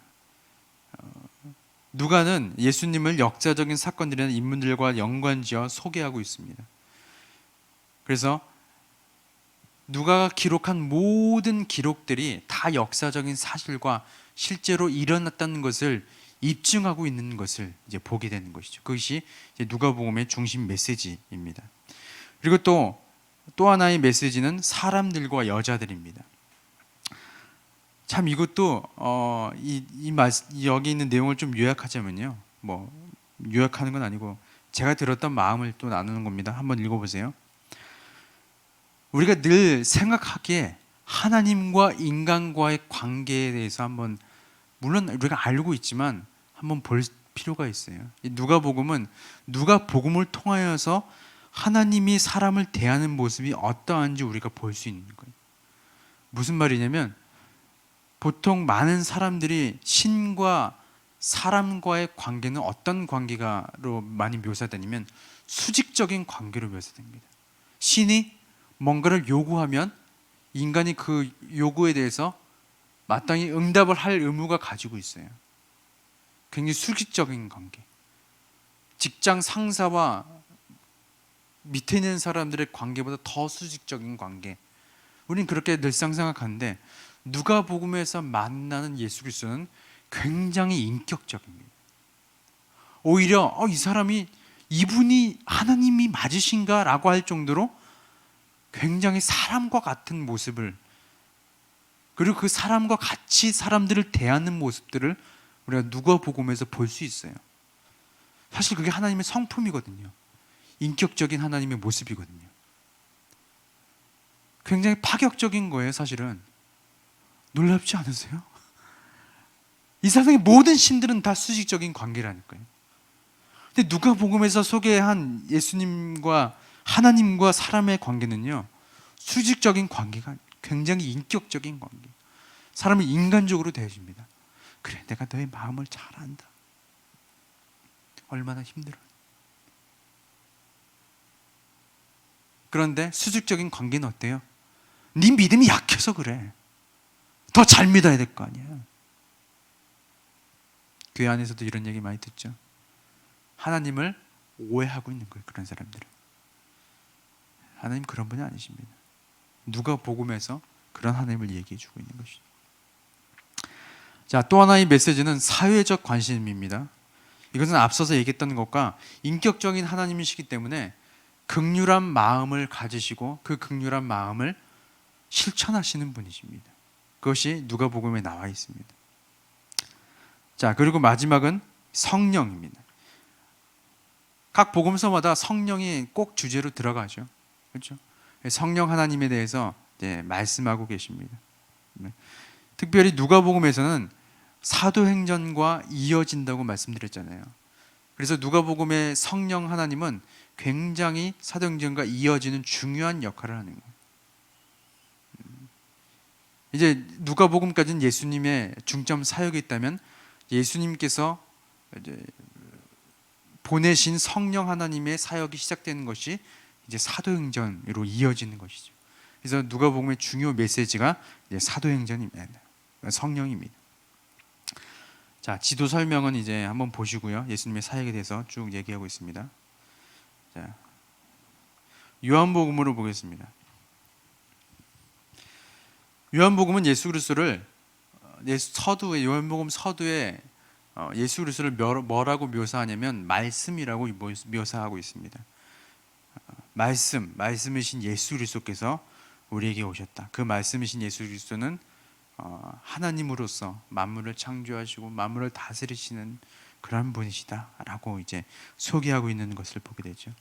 누가는 예수님을 역사적인 사건들이나 인물들과 연관지어 소개하고 있습니다. 그래서 누가가 기록한 모든 기록들이 다 역사적인 사실과 실제로 일어났다는 것을 입증하고 있는 것을 이제 보게 되는 것이죠. 그것이 이제 누가복음의 중심 메시지입니다. 그리고 또 하나의 메시지는 사람들과 여자들입니다. 참 이것도 여기 있는 내용을 좀 요약하자면요, 요약하는 건 아니고 제가 들었던 마음을 또 나누는 겁니다. 한번 읽어보세요. 우리가 늘 생각하기에 하나님과 인간과의 관계에 대해서 한번, 물론 우리가 알고 있지만 한번 볼 필요가 있어요. 누가복음은 누가복음을 통하여서 하나님이 사람을 대하는 모습이 어떠한지 우리가 볼 수 있는 거예요. 무슨 말이냐면, 보통 많은 사람들이 신과 사람과의 관계는 어떤 관계로 많이 묘사되냐면 수직적인 관계로 묘사됩니다. 신이 뭔가를 요구하면 인간이 그 요구에 대해서 마땅히 응답을 할 의무가 가지고 있어요. 굉장히 수직적인 관계. 직장 상사와 밑에 있는 사람들의 관계보다 더 수직적인 관계. 우리는 그렇게 늘상 생각하는데 누가복음에서 만나는 예수 그리스도는 굉장히 인격적입니다. 오히려 이 사람이 이분이 하나님이 맞으신가라고 할 정도로 굉장히 사람과 같은 모습을, 그리고 그 사람과 같이 사람들을 대하는 모습들을 우리가 누가복음에서 볼 수 있어요. 사실 그게 하나님의 성품이거든요. 인격적인 하나님의 모습이거든요. 굉장히 파격적인 거예요, 사실은. 놀랍지 않으세요? 이 세상의 모든 신들은 다 수직적인 관계라니까요. 근데 누가복음에서 소개한 예수님과 하나님과 사람의 관계는요, 수직적인 관계가 굉장히 인격적인 관계. 사람을 인간적으로 대해줍니다. 그래, 내가 너의 마음을 잘 안다. 얼마나 힘들어. 그런데 수직적인 관계는 어때요? 네 믿음이 약해서 그래. 더 잘 믿어야 될 거 아니야. 교회 안에서도 이런 얘기 많이 듣죠. 하나님을 오해하고 있는 거예요, 그런 사람들은. 하나님 그런 분이 아니십니다. 누가복음에서 그런 하나님을 얘기해 주고 있는 것이죠. 자, 또 하나의 메시지는 사회적 관심입니다. 이것은 앞서서 얘기했던 것과 인격적인 하나님이시기 때문에 긍휼한 마음을 가지시고 그 긍휼한 마음을 실천하시는 분이십니다. 그것이 누가복음에 나와 있습니다. 자, 그리고 마지막은 성령입니다. 각 복음서마다 성령이 꼭 주제로 들어가죠. 그렇죠? 성령 하나님에 대해서 이제 말씀하고 계십니다. 특별히 누가복음에서는 사도행전과 이어진다고 말씀드렸잖아요. 그래서 누가복음의 성령 하나님은 굉장히 사도행전과 이어지는 중요한 역할을 하는 거예요. 이제 누가복음까지는 예수님의 중점 사역이 있다면 예수님께서 이제 보내신 성령 하나님의 사역이 시작되는 것이 이제 사도행전으로 이어지는 것이죠. 그래서 누가복음의 중요 메시지가 이제 사도행전입니다. 성령입니다. 자, 지도 설명은 이제 한번 보시고요. 예수님의 사역에 대해서 쭉 얘기하고 있습니다. 자, 요한복음으로 보겠습니다. 요한복음은 예수 그리스도를 서두에, 요한복음 서두에 예수 그리스도를 뭐라고 묘사하냐면 말씀이라고 묘사하고 있습니다. 말씀이신 예수 그리스도께서 우리에게 오셨다. 그 말씀이신 예수 그리스도는 하나님으로서 만물을 창조하시고 만물을 다스리시는 그런 분이시다라고 이제 소개하고 있는 것을 보게 되죠.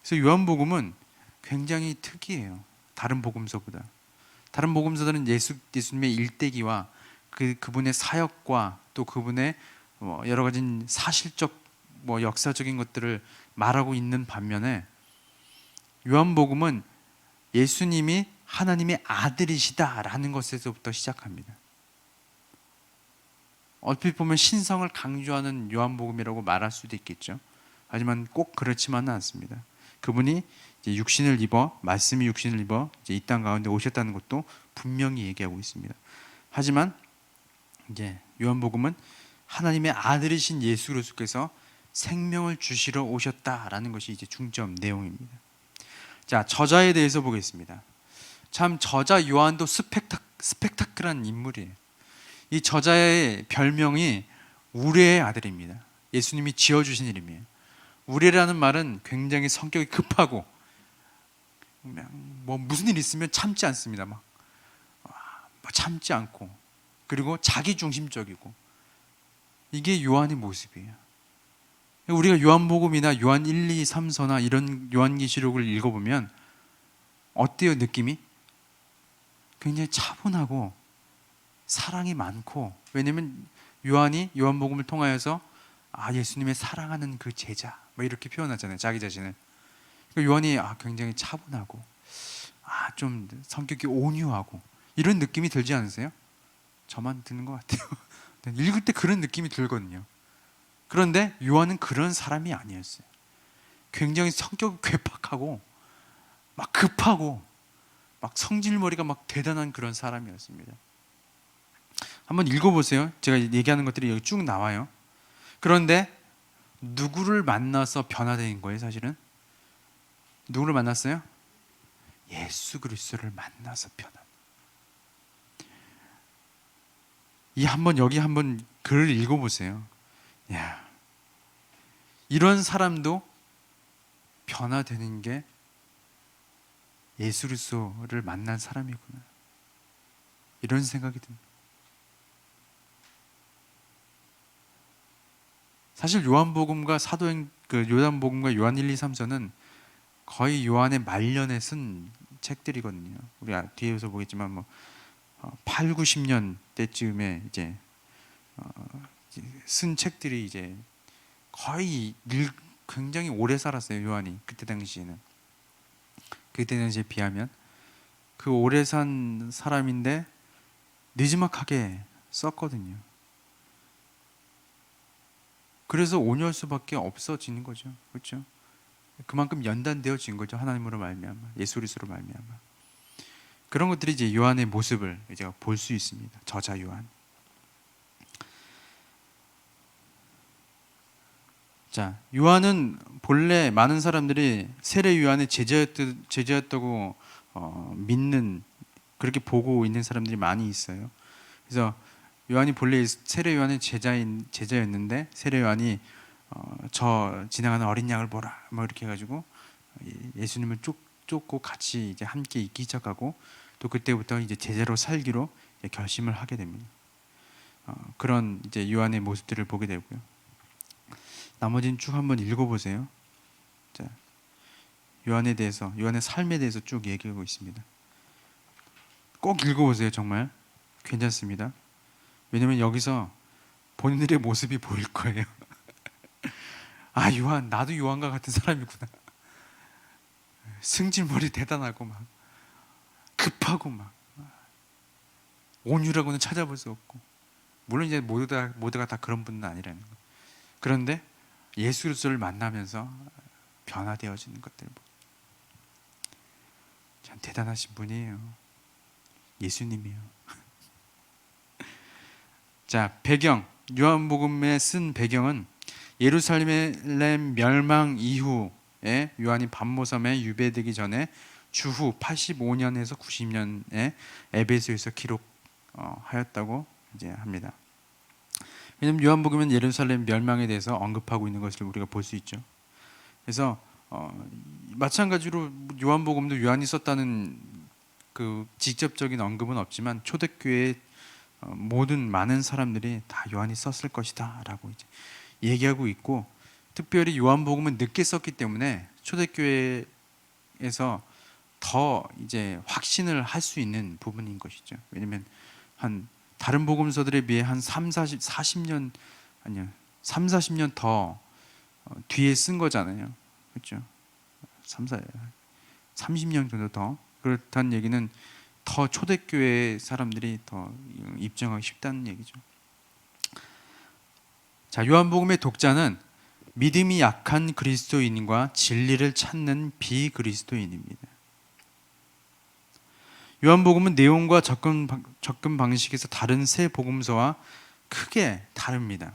그래서 요한복음은 굉장히 특이해요. 다른 복음서보다. 다른 복음서들은 예수님의 일대기와 그분의 사역과 또 그분의 여러 가지 사실적 역사적인 것들을 말하고 있는 반면에 요한복음은 예수님이 하나님의 아들이시다라는 것에서부터 시작합니다. 얼핏 보면 신성을 강조하는 요한복음이라고 말할 수도 있겠죠. 하지만 꼭 그렇지만은 않습니다. 그분이 이제 육신을 입어, 말씀이 육신을 입어 이제 이 땅 가운데 오셨다는 것도 분명히 얘기하고 있습니다. 하지만 이제 요한복음은 하나님의 아들이신 예수 그리스도께서 생명을 주시러 오셨다라는 것이 이제 중점 내용입니다. 자, 저자에 대해서 보겠습니다. 참 저자 요한도 스펙타클한 인물이에요. 이 저자의 별명이 우레의 아들입니다. 예수님이 지어주신 이름이에요. 우레라는 말은 굉장히 성격이 급하고 무슨 일 있으면 참지 않습니다. 참지 않고 그리고 자기중심적이고 이게 요한의 모습이에요. 우리가 요한복음이나 요한 1, 2, 3서나 이런 요한계시록을 읽어보면 어때요, 느낌이? 굉장히 차분하고 사랑이 많고, 왜냐하면 요한이 요한복음을 통하여서 예수님의 사랑하는 그 제자 이렇게 표현하잖아요, 자기 자신을. 요한이 굉장히 차분하고 좀 성격이 온유하고 이런 느낌이 들지 않으세요? 저만 드는 것 같아요. 읽을 때 그런 느낌이 들거든요. 그런데 요한은 그런 사람이 아니었어요. 굉장히 성격이 괴팍하고 막 급하고 막 성질머리가 막 대단한 그런 사람이었습니다. 한번 읽어보세요. 제가 얘기하는 것들이 여기 쭉 나와요. 그런데 누구를 만나서 변화된 거예요, 사실은? 누구를 만났어요? 예수 그리스도를 만나서 변한. 여기 한번 글을 읽어보세요. 야, 이런 사람도 변화되는 게 예수 그리스도를 만난 사람이구나, 이런 생각이 듭니다. 사실 요한복음과 요한복음과 요한 1, 2, 3서는 거의 요한의 말년에 쓴 책들이거든요. 우리 뒤에서 보겠지만 8, 90년 때쯤에 이제 쓴 책들이 이제 거의 굉장히 오래 살았어요. 요한이 그때 당시에 비하면 그 오래 산 사람인데 느지막하게 썼거든요. 그래서 온유할 수밖에 없어지는 거죠. 그렇죠? 그만큼 연단되어진 거죠. 하나님으로 말미암아, 예수 그리스도로 말미암아. 그런 것들이 이제 요한의 모습을 이제 볼 수 있습니다. 저자 요한. 자, 요한은 본래 많은 사람들이 세례 요한의 제자였다고 믿는, 그렇게 보고 있는 사람들이 많이 있어요. 그래서 요한이 본래 세례 요한의 제자였는데 세례 요한이 저 지나가는 어린 양을 보라, 뭐 이렇게 해가지고 예수님을 쫓고 같이 이제 함께 있기 시작하고, 또 그때부터 이제 제자로 살기로 결심을 하게 됩니다. 그런 이제 요한의 모습들을 보게 되고요. 나머지는 쭉 한번 읽어보세요. 자, 요한의 삶에 대해서 쭉 얘기하고 있습니다. 꼭 읽어보세요. 정말 괜찮습니다. 왜냐면 여기서 본인들의 모습이 보일 거예요. 아, 요한, 나도 요한과 같은 사람이구나. 승질머리 대단하고 막 급하고 막 온유라고는 찾아볼 수 없고, 물론 이제 모두가 다 그런 분은 아니라는 거. 그런데 예수 그리스도를 만나면서 변화되어지는 것들, 참 대단하신 분이에요. 예수님이에요. 자, 배경, 요한복음에 쓴 배경은 예루살렘 멸망 이후에 요한이 밤모섬에 유배되기 전에 주후 85년에서 90년에 에베소에서 기록하였다고 이제 합니다. 왜냐하면 요한복음은 예루살렘 멸망에 대해서 언급하고 있는 것을 우리가 볼 수 있죠. 그래서 마찬가지로 요한복음도 요한이 썼다는 그 직접적인 언급은 없지만 초대교회의 모든 많은 사람들이 다 요한이 썼을 것이다라고 이제 얘기하고 있고, 특별히 요한복음은 늦게 썼기 때문에 초대교회에서 더 이제 확신을 할 수 있는 부분인 것이죠. 왜냐하면 다른 복음서들에 비해 한 40년 더 뒤에 쓴 거잖아요. 그렇죠? 30년 정도 더. 그렇다는 얘기는 더 초대교회 사람들이 더 입증하기 쉽다는 얘기죠. 자, 요한복음의 독자는 믿음이 약한 그리스도인과 진리를 찾는 비그리스도인입니다. 요한복음은 내용과 접근 방식에서 다른 세 복음서와 크게 다릅니다.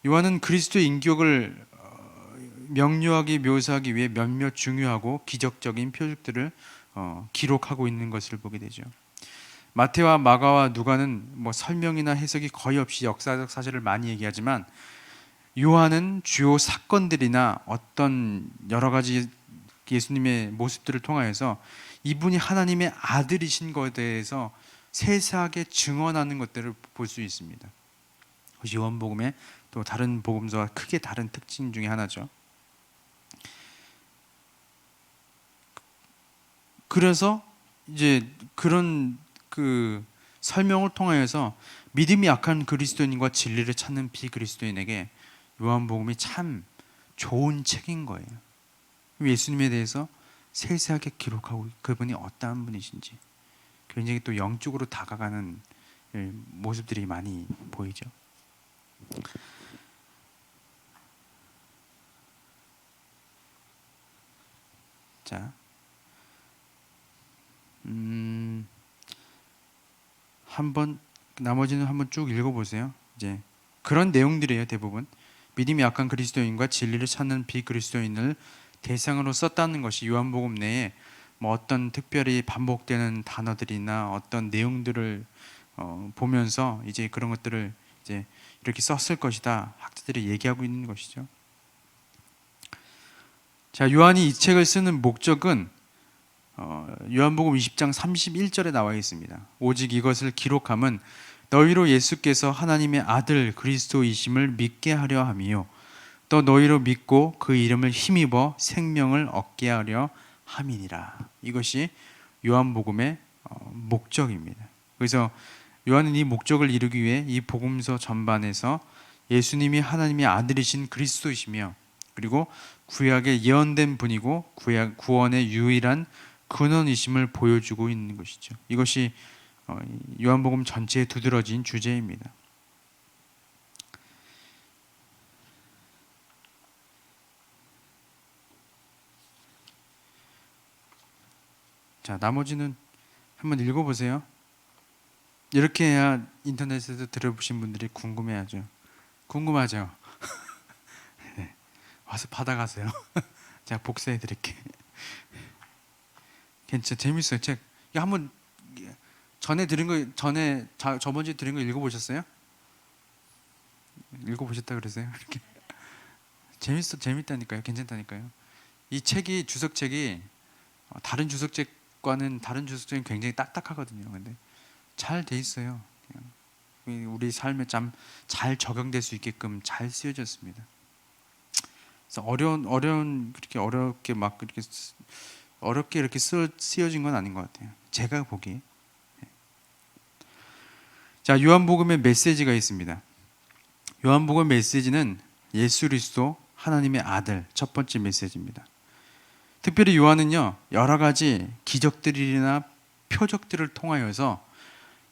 요한은 그리스도의 인격을 명료하게 묘사하기 위해 몇몇 중요하고 기적적인 표적들을 기록하고 있는 것을 보게 되죠. 마태와 마가와 누가는 설명이나 해석이 거의 없이 역사적 사실을 많이 얘기하지만, 요한은 주요 사건들이나 어떤 여러 가지 예수님의 모습들을 통하여서 이분이 하나님의 아들이신 것에 대해서 세세하게 증언하는 것들을 볼 수 있습니다. 그것이 요한복음의 또 다른 복음서와 크게 다른 특징 중에 하나죠. 그래서 이제 그런 그 설명을 통하여서 믿음이 약한 그리스도인과 진리를 찾는 비그리스도인에게 요한복음이 참 좋은 책인 거예요. 예수님에 대해서 세세하게 기록하고 그분이 어떠한 분이신지 굉장히 또 영적으로 다가가는 모습들이 많이 보이죠. 자, 나머지는 한번 쭉 읽어보세요. 이제 그런 내용들이에요. 대부분 믿음이 약한 그리스도인과 진리를 찾는 비그리스도인을 대상으로 썼다는 것이 요한복음 내에 뭐 어떤 특별히 반복되는 단어들이나 어떤 내용들을 보면서 이제 그런 것들을 이제 이렇게 썼을 것이다 학자들이 얘기하고 있는 것이죠. 자, 요한이 이 책을 쓰는 목적은 요한복음 20장 31절에 나와 있습니다. 오직 이것을 기록함은 너희로 예수께서 하나님의 아들 그리스도이심을 믿게 하려 함이요 또 너희로 믿고 그 이름을 힘입어 생명을 얻게 하려 함이니라. 이것이 요한복음의 목적입니다. 그래서 요한은 이 목적을 이루기 위해 이 복음서 전반에서 예수님이 하나님의 아들이신 그리스도이시며 그리고 구약에 예언된 분이고 구원의 유일한 근원이심을 보여주고 있는 것이죠. 이것이 요한복음 전체에 두드러진 주제입니다. 자, 나머지는 한번 읽어보세요. 이렇게 해야 인터넷에서 들어보신 분들이 궁금해하죠. 궁금하죠? 네. 와서 받아가세요. 제가 복사해드릴게. 괜찮아, 재밌어요. 책. 한번 전에 들은 거 저번 주에 들은 거 읽어보셨어요? 읽어보셨다 그러세요? 이렇게 재밌다니까요. 괜찮다니까요. 이 책이 주석책이 다른 주석책과는 다른 주석책은 굉장히 딱딱하거든요. 근데 잘 돼 있어요. 우리 삶에 참 잘 적용될 수 있게끔 잘 쓰여졌습니다. 그래서 어려운 그렇게 어렵게 이렇게 쓰여진 건 아닌 것 같아요. 제가 보기에. 자, 요한복음의 메시지가 있습니다. 요한복음 메시지는 예수 그리스도 하나님의 아들 첫 번째 메시지입니다. 특별히 요한은요 여러 가지 기적들이나 표적들을 통하여서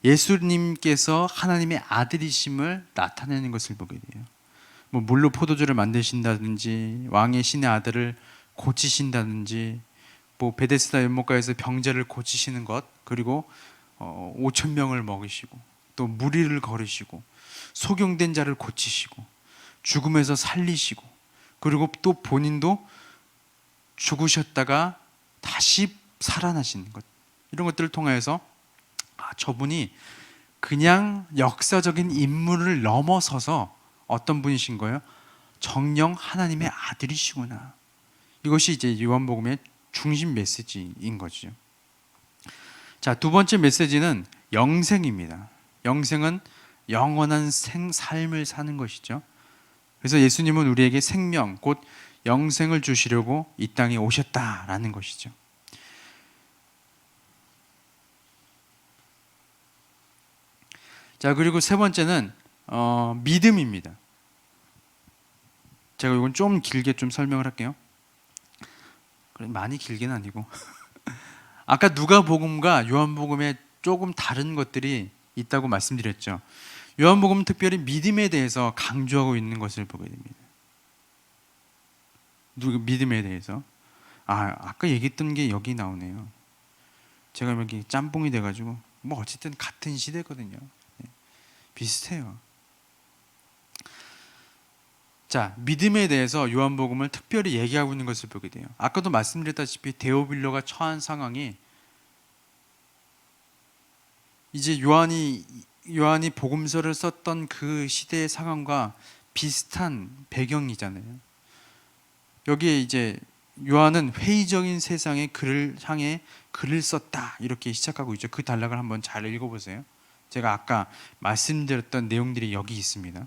예수님께서 하나님의 아들이심을 나타내는 것을 보게 돼요. 뭐 물로 포도주를 만드신다든지 왕의 신의 아들을 고치신다든지 뭐 베데스다 연못가에서 병자를 고치시는 것 그리고 5천 명을 먹이시고 또 무리를 걸으시고 소경된 자를 고치시고 죽음에서 살리시고 그리고 또 본인도 죽으셨다가 다시 살아나신 것 이런 것들을 통해서 저분이 그냥 역사적인 인물을 넘어서서 어떤 분이신 거예요? 정령 하나님의 아들이시구나. 이것이 이제 요한복음의 중심 메시지인 거죠. 자, 두 번째 메시지는 영생입니다. 영생은 영원한 삶을 사는 것이죠. 그래서 예수님은 우리에게 생명, 곧 영생을 주시려고 이 땅에 오셨다라는 것이죠. 자, 그리고 세 번째는 믿음입니다. 제가 이건 좀 길게 좀 설명을 할게요. 많이 길게는 아니고 아까 누가복음과 요한복음에 조금 다른 것들이 있다고 말씀드렸죠. 요한복음은 특별히 믿음에 대해서 강조하고 있는 것을 보게 됩니다. 믿음에 대해서 아까 얘기했던 게 여기 나오네요. 제가 여기 짬뽕이 돼가지고 뭐 어쨌든 같은 시대거든요. 비슷해요. 자, 믿음에 대해서 요한복음을 특별히 얘기하고 있는 것을 보게 돼요. 아까도 말씀드렸다시피 데오빌로가 처한 상황이 이제 요한이 복음서를 썼던 그 시대의 상황과 비슷한 배경이잖아요. 여기에 이제 요한은 회의적인 세상의 글을 향해 글을 썼다 이렇게 시작하고 있죠. 그 단락을 한번 잘 읽어보세요. 제가 아까 말씀드렸던 내용들이 여기 있습니다.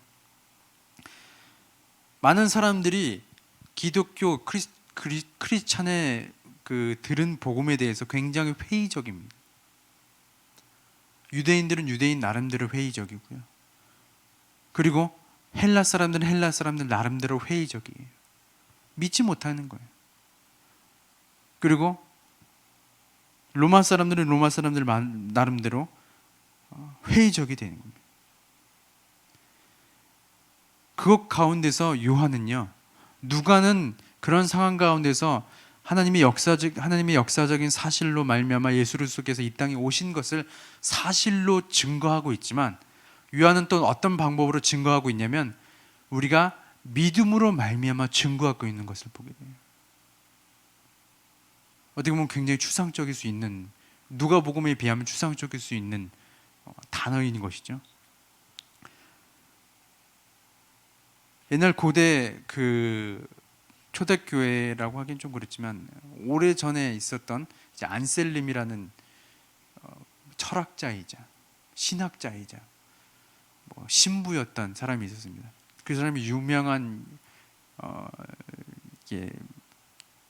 많은 사람들이 기독교 크리스찬의 그 들은 복음에 대해서 굉장히 회의적입니다. 유대인들은 유대인 나름대로 회의적이고요. 그리고 헬라 사람들은 헬라 사람들 나름대로 회의적이에요. 믿지 못하는 거예요. 그리고 로마 사람들은 로마 사람들 나름대로 회의적이 되는 겁니다. 그것 가운데서 요한은요, 누가는 그런 상황 가운데서 하나님의 역사적인 사실로 말미암아 예수 그리스도께서 이 땅에 오신 것을 사실로 증거하고 있지만, 요한은 또 어떤 방법으로 증거하고 있냐면 우리가 믿음으로 말미암아 증거하고 있는 것을 보게 돼요. 어떻게 보면 굉장히 추상적일 수 있는, 누가복음에 비하면 추상적일 수 있는 단어인 것이죠. 옛날 고대 그 초대교회라고 하긴 좀 그렇지만 오래 전에 있었던 이제 안셀림이라는 철학자이자 신학자이자 신부였던 사람이 있었습니다. 그 사람이 유명한 이게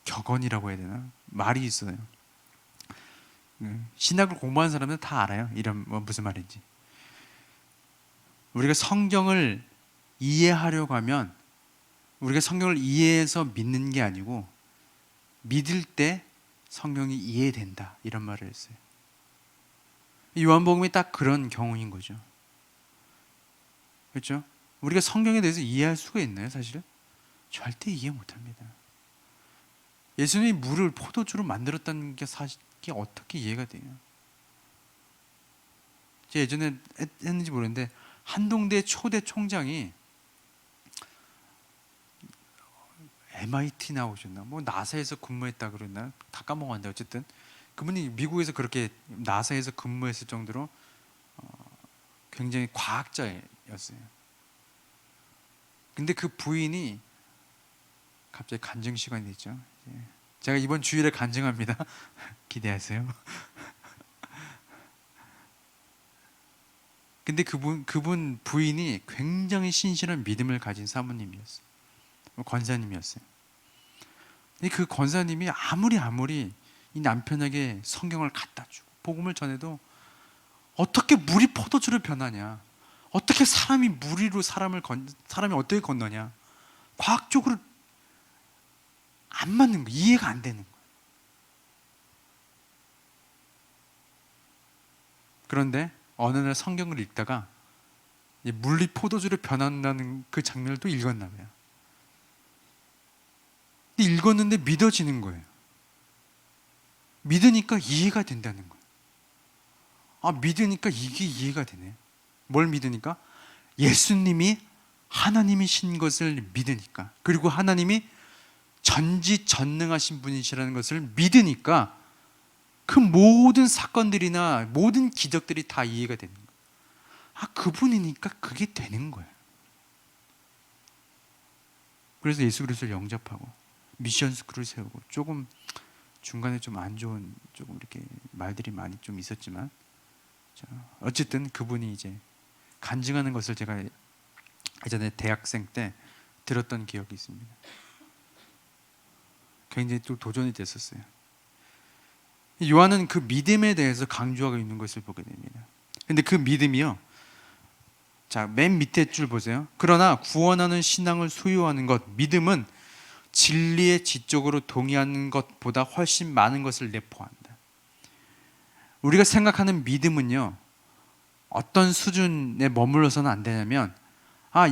격언이라고 해야 되나, 말이 있어요. 신학을 공부한 사람은 다 알아요. 이런 무슨 말인지. 우리가 성경을 이해하려고 하면 우리가 성경을 이해해서 믿는 게 아니고 믿을 때 성경이 이해된다, 이런 말을 했어요. 요한복음이 딱 그런 경우인 거죠. 그렇죠? 우리가 성경에 대해서 이해할 수가 있나요? 사실은 절대 이해 못합니다. 예수님이 물을 포도주로 만들었다는 게 사실 어떻게 이해가 돼요? 제가 예전에 했는지 모르는데 한동대 초대 총장이 MIT 나오셨나, 나사에서 근무했다 그랬나, 다 까먹었는데 어쨌든 그분이 미국에서 그렇게 나사에서 근무했을 정도로 굉장히 과학자였어요. 근데 그 부인이 갑자기 간증 시간이 됐죠. 제가 이번 주일에 간증합니다. 기대하세요. 근데 그분 부인이 굉장히 신실한 믿음을 가진 사모님이었어요. 권사님이었어요. 그 권사님이 아무리 이 남편에게 성경을 갖다 주고 복음을 전해도 어떻게 물이 포도주로 변하냐, 어떻게 사람이 물 위로 사람이 어떻게 건너냐, 과학적으로 안 맞는 거, 이해가 안 되는 거예요. 그런데 어느 날 성경을 읽다가 물이 포도주로 변한다는 그 장면을 또 읽었나 봐요. 읽었는데 믿어지는 거예요. 믿으니까 이해가 된다는 거예요. 믿으니까 이게 이해가 되네. 뭘 믿으니까? 예수님이 하나님이신 것을 믿으니까, 그리고 하나님이 전지전능하신 분이시라는 것을 믿으니까 그 모든 사건들이나 모든 기적들이 다 이해가 되는 거예요. 그분이니까 그게 되는 거예요. 그래서 예수 그리스도를 영접하고 미션 스쿨을 세우고, 조금 중간에 좀 안 좋은 조금 이렇게 말들이 많이 좀 있었지만, 어쨌든 그분이 이제 간증하는 것을 제가 예전에 대학생 때 들었던 기억이 있습니다. 굉장히 또 도전이 됐었어요. 요한은 그 믿음에 대해서 강조하고 있는 것을 보게 됩니다. 근데 그 믿음이요, 자, 맨 밑에 줄 보세요. 그러나 구원하는 신앙을 소유하는 것, 믿음은 진리에 지적으로 동의하는 것보다 훨씬 많은 것을 내포한다. 우리가 생각하는 믿음은요, 어떤 수준에 머물러서는 안 되냐면,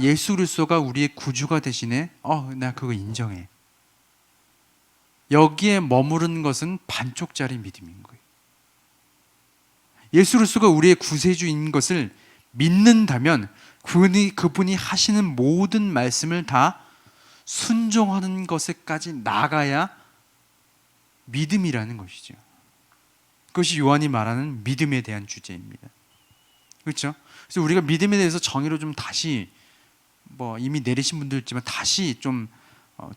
예수 그리스도가 우리의 구주가 되시네, 나 그거 인정해. 여기에 머무르는 것은 반쪽짜리 믿음인 거예요. 예수 그리스도가 우리의 구세주인 것을 믿는다면 그분이 하시는 모든 말씀을 다 순종하는 것에까지 나가야 믿음이라는 것이죠. 그것이 요한이 말하는 믿음에 대한 주제입니다. 그렇죠? 그래서 우리가 믿음에 대해서 정의로 좀 다시, 이미 내리신 분도 있지만 다시 좀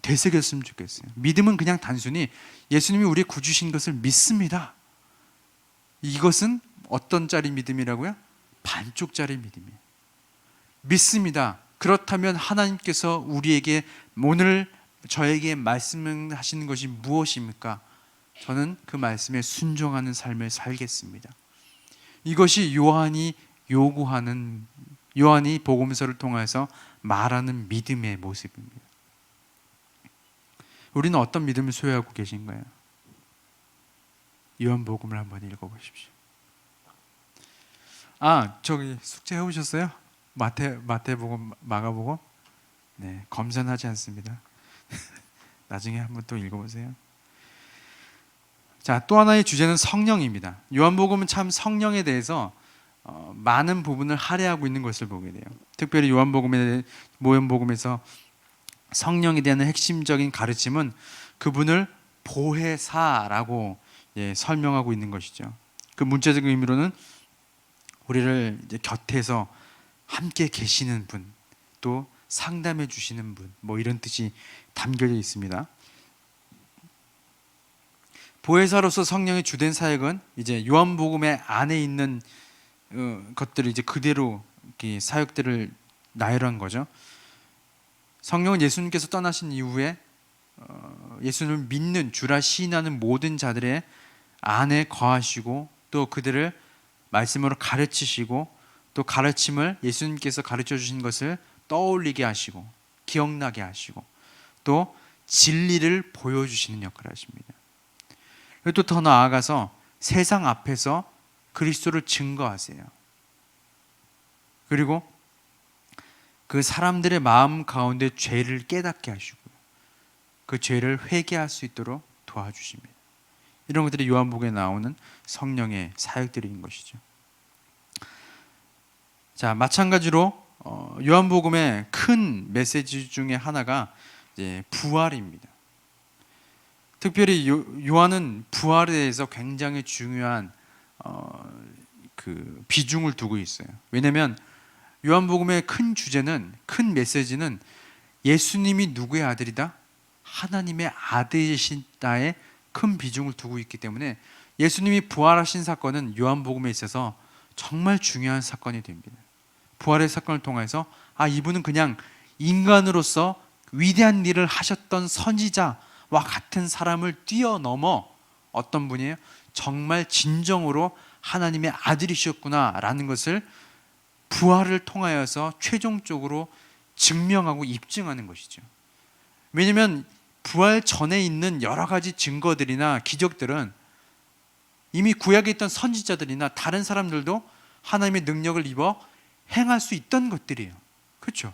되새겼으면 좋겠어요. 믿음은 그냥 단순히 예수님이 우리의 구주신 것을 믿습니다. 이것은 어떤 짜리 믿음이라고요? 반쪽짜리 믿음이에요. 믿습니다. 그렇다면 하나님께서 우리에게 오늘 저에게 말씀하시는 것이 무엇입니까? 저는 그 말씀에 순종하는 삶을 살겠습니다. 이것이 요한이 복음서를 통해서 말하는 믿음의 모습입니다. 우리는 어떤 믿음을 소유하고 계신가요? 요한복음을 한번 읽어보십시오. 저기 숙제 해오셨어요? 마태복음, 마가복음? 네, 검선하지 않습니다. 나중에 한번 또 읽어보세요. 자, 또 하나의 주제는 성령입니다. 요한복음은 참 성령에 대해서 많은 부분을 할애하고 있는 것을 보게 돼요. 특별히 요한복음에서 성령에 대한 핵심적인 가르침은 그분을 보혜사라고 설명하고 있는 것이죠. 그 문자적 의미로는 우리를 이제 곁에서 함께 계시는 분, 또 상담해 주시는 분, 뭐 이런 뜻이 담겨져 있습니다. 보혜사로서 성령의 주된 사역은 이제 요한복음의 안에 있는 것들을 이제 그대로 이렇게 사역들을 나열한 거죠. 성령은 예수님께서 떠나신 이후에 예수님을 믿는 주라 시인하는 모든 자들의 안에 거하시고 또 그들을 말씀으로 가르치시고 또 가르침을 예수님께서 가르쳐 주신 것을 떠올리게 하시고 기억나게 하시고 또 진리를 보여주시는 역할을 하십니다. 그리고 또 더 나아가서 세상 앞에서 그리스도를 증거하세요. 그리고 그 사람들의 마음 가운데 죄를 깨닫게 하시고 그 죄를 회개할 수 있도록 도와주십니다. 이런 것들이 요한복음에 나오는 성령의 사역들인 것이죠. 자, 마찬가지로 요한복음의 큰 메시지 중에 하나가 이제 부활입니다. 특별히 요한은 부활에 대해서 굉장히 중요한 그 비중을 두고 있어요. 왜냐하면 요한복음의 큰 주제는, 큰 메시지는 예수님이 누구의 아들이다? 하나님의 아들이시다에 큰 비중을 두고 있기 때문에 예수님이 부활하신 사건은 요한복음에 있어서 정말 중요한 사건이 됩니다. 부활의 사건을 통해서 이분은 그냥 인간으로서 위대한 일을 하셨던 선지자와 같은 사람을 뛰어넘어 어떤 분이에요? 정말 진정으로 하나님의 아들이셨구나라는 것을 부활을 통하여서 최종적으로 증명하고 입증하는 것이죠. 왜냐하면 부활 전에 있는 여러 가지 증거들이나 기적들은 이미 구약에 있던 선지자들이나 다른 사람들도 하나님의 능력을 입어 행할 수 있던 것들이에요. 그렇죠?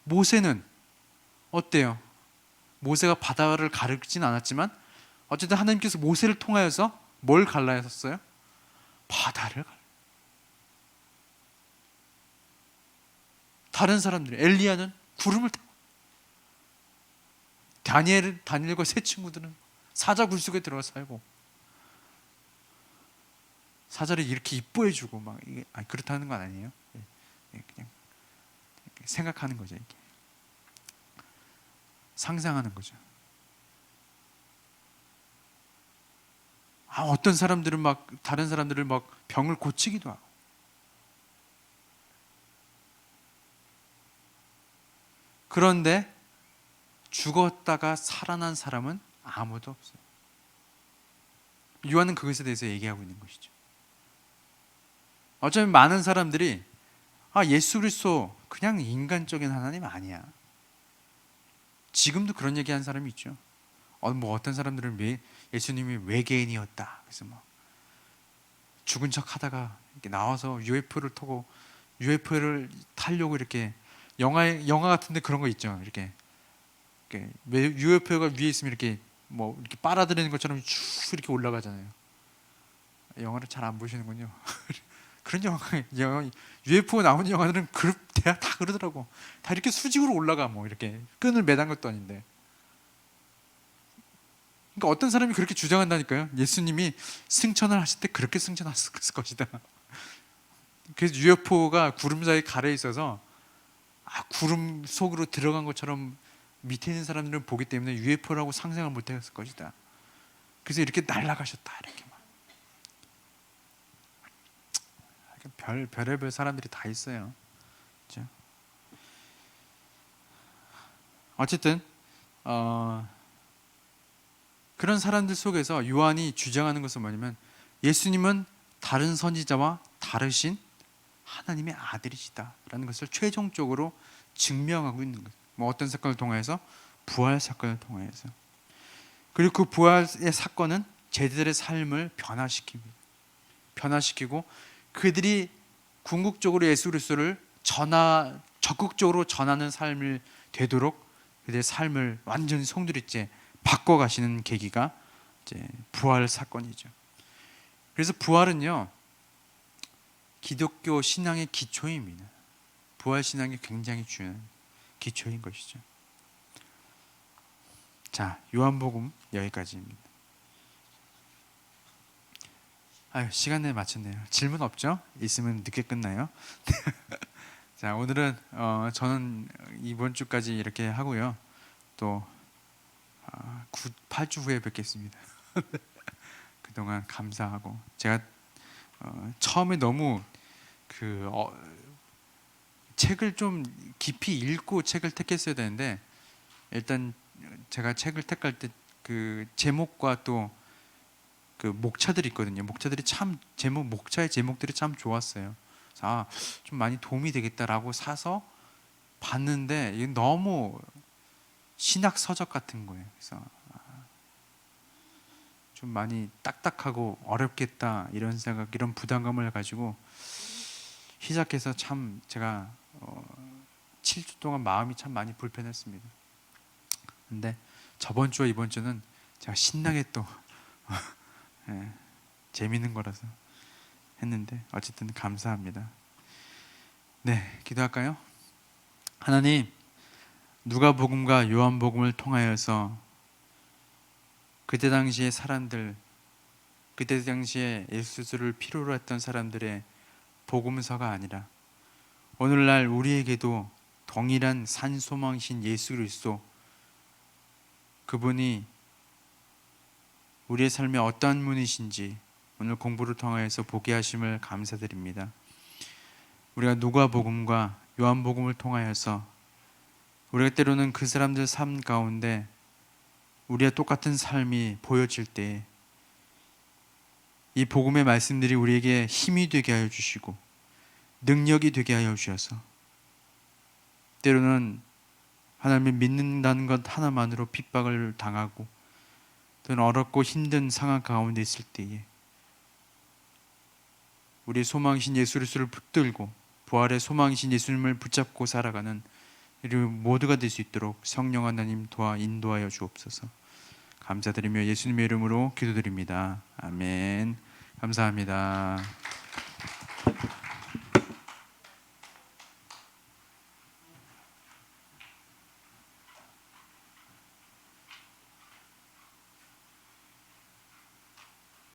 모세는 어때요? 모세가 바다를 가르치진 않았지만 어쨌든 하나님께서 모세를 통하여서 뭘 갈라하셨어요? 바다를 갈라. 다른 사람들, 엘리야는 구름을 타고, 다니엘과 세 친구들은 사자 굴 속에 들어가 살고 사자를 이렇게 이뻐해주고 막 이게 그렇다는 건 아니에요. 그냥 생각하는 거죠. 이게 상상하는 거죠. 어떤 사람들은 막 다른 사람들을 막 병을 고치기도 하고. 그런데 죽었다가 살아난 사람은 아무도 없어요. 요한은 그것에 대해서 얘기하고 있는 것이죠. 어쩌면 많은 사람들이 예수 그리스도 그냥 인간적인 하나님 아니야. 지금도 그런 얘기하는 사람이 있죠. 어떤 사람들은 예수님이 외계인이었다. 그래서 막 죽은 척 하다가 이렇게 나와서 UFO를 타고 UFO를 타려고 이렇게 영화 같은데 그런 거 있죠. 이렇게 UFO가 위에 있으면 이렇게 뭐 이렇게 빨아들이는 것처럼 쭉 이렇게 올라가잖아요. 영화를 잘 안 보시는군요. 그런 영화, UFO 나오는 영화들은 다 그러더라고. 다 이렇게 수직으로 올라가, 뭐 이렇게 끈을 매단 것도 아닌데. 그러니까 어떤 사람이 그렇게 주장한다니까요. 예수님이 승천을 하실 때 그렇게 승천하셨을 것이다. 그래서 UFO가 구름 사이에 가려 있어서 구름 속으로 들어간 것처럼 밑에 있는 사람들은 보기 때문에 UFO라고 상상을 못했을 것이다. 그래서 이렇게 날아가셨다. 이렇게 막. 별의별 사람들이 다 있어요. 그렇죠? 어쨌든 그런 사람들 속에서 요한이 주장하는 것은 뭐냐면 예수님은 다른 선지자와 다르신 하나님의 아들이시다라는 것을 최종적으로 증명하고 있는 거예요. 뭐 어떤 사건을 통해서? 부활 사건을 통해서. 그리고 그 부활의 사건은 제자들의 삶을 변화시키고 그들이 궁극적으로 예수 그리스도를 적극적으로 전하는 삶을 되도록 그들의 삶을 완전히 송두리째 바꿔가시는 계기가 이제 부활 사건이죠. 그래서 부활은요 기독교 신앙의 기초입니다. 부활 신앙이 굉장히 중요한 기초인 것이죠. 자, 요한복음 여기까지입니다. 아유, 시간 내에 마쳤네요. 질문 없죠? 있으면 늦게 끝나요. 자, 오늘은 저는 이번 주까지 이렇게 하고요. 또 8주 후에 뵙겠습니다. 그동안 감사하고 제가 처음에 너무 그 책을 좀 깊이 읽고 책을 택했어야 되는데 일단 제가 책을 택할 때 그 제목과 또 그 목차들이 있거든요. 목차들이 참 목차의 제목들이 참 좋았어요. 그래서 좀 많이 도움이 되겠다라고 사서 봤는데 이게 너무 신학 서적 같은 거예요. 그래서 좀 많이 딱딱하고 어렵겠다 이런 생각, 이런 부담감을 가지고 시작해서 참 제가 7주 동안 마음이 참 많이 불편했습니다. 근데 저번 주와 이번 주는 제가 신나게 또 예, 재밌는 거라서 했는데 어쨌든 감사합니다. 네, 기도할까요? 하나님, 누가복음과 요한복음을 통하여서 그때 당시의 사람들, 그때 당시에 예수를 필요로 했던 사람들의 복음서가 아니라 오늘날 우리에게도 동일한 산소망신 예수 그리스도, 그분이 우리의 삶에 어떠한 분이신지 오늘 공부를 통하여서 보게 하심을 감사드립니다. 우리가 누가복음과 요한복음을 통하여서 우리가 때로는 그 사람들 삶 가운데 우리와 똑같은 삶이 보여질 때 이 복음의 말씀들이 우리에게 힘이 되게 하여 주시고 능력이 되게 하여 주셔서 때로는 하나님을 믿는다는 것 하나만으로 핍박을 당하고 또는 어렵고 힘든 상황 가운데 있을 때에 우리의 소망이신 예수 그리스도를 붙들고 부활의 소망이신 예수님을 붙잡고 살아가는 우리 모두가 될 수 있도록 성령 하나님 도와 인도하여 주옵소서. 감사드리며 예수님의 이름으로 기도드립니다. 아멘. 감사합니다.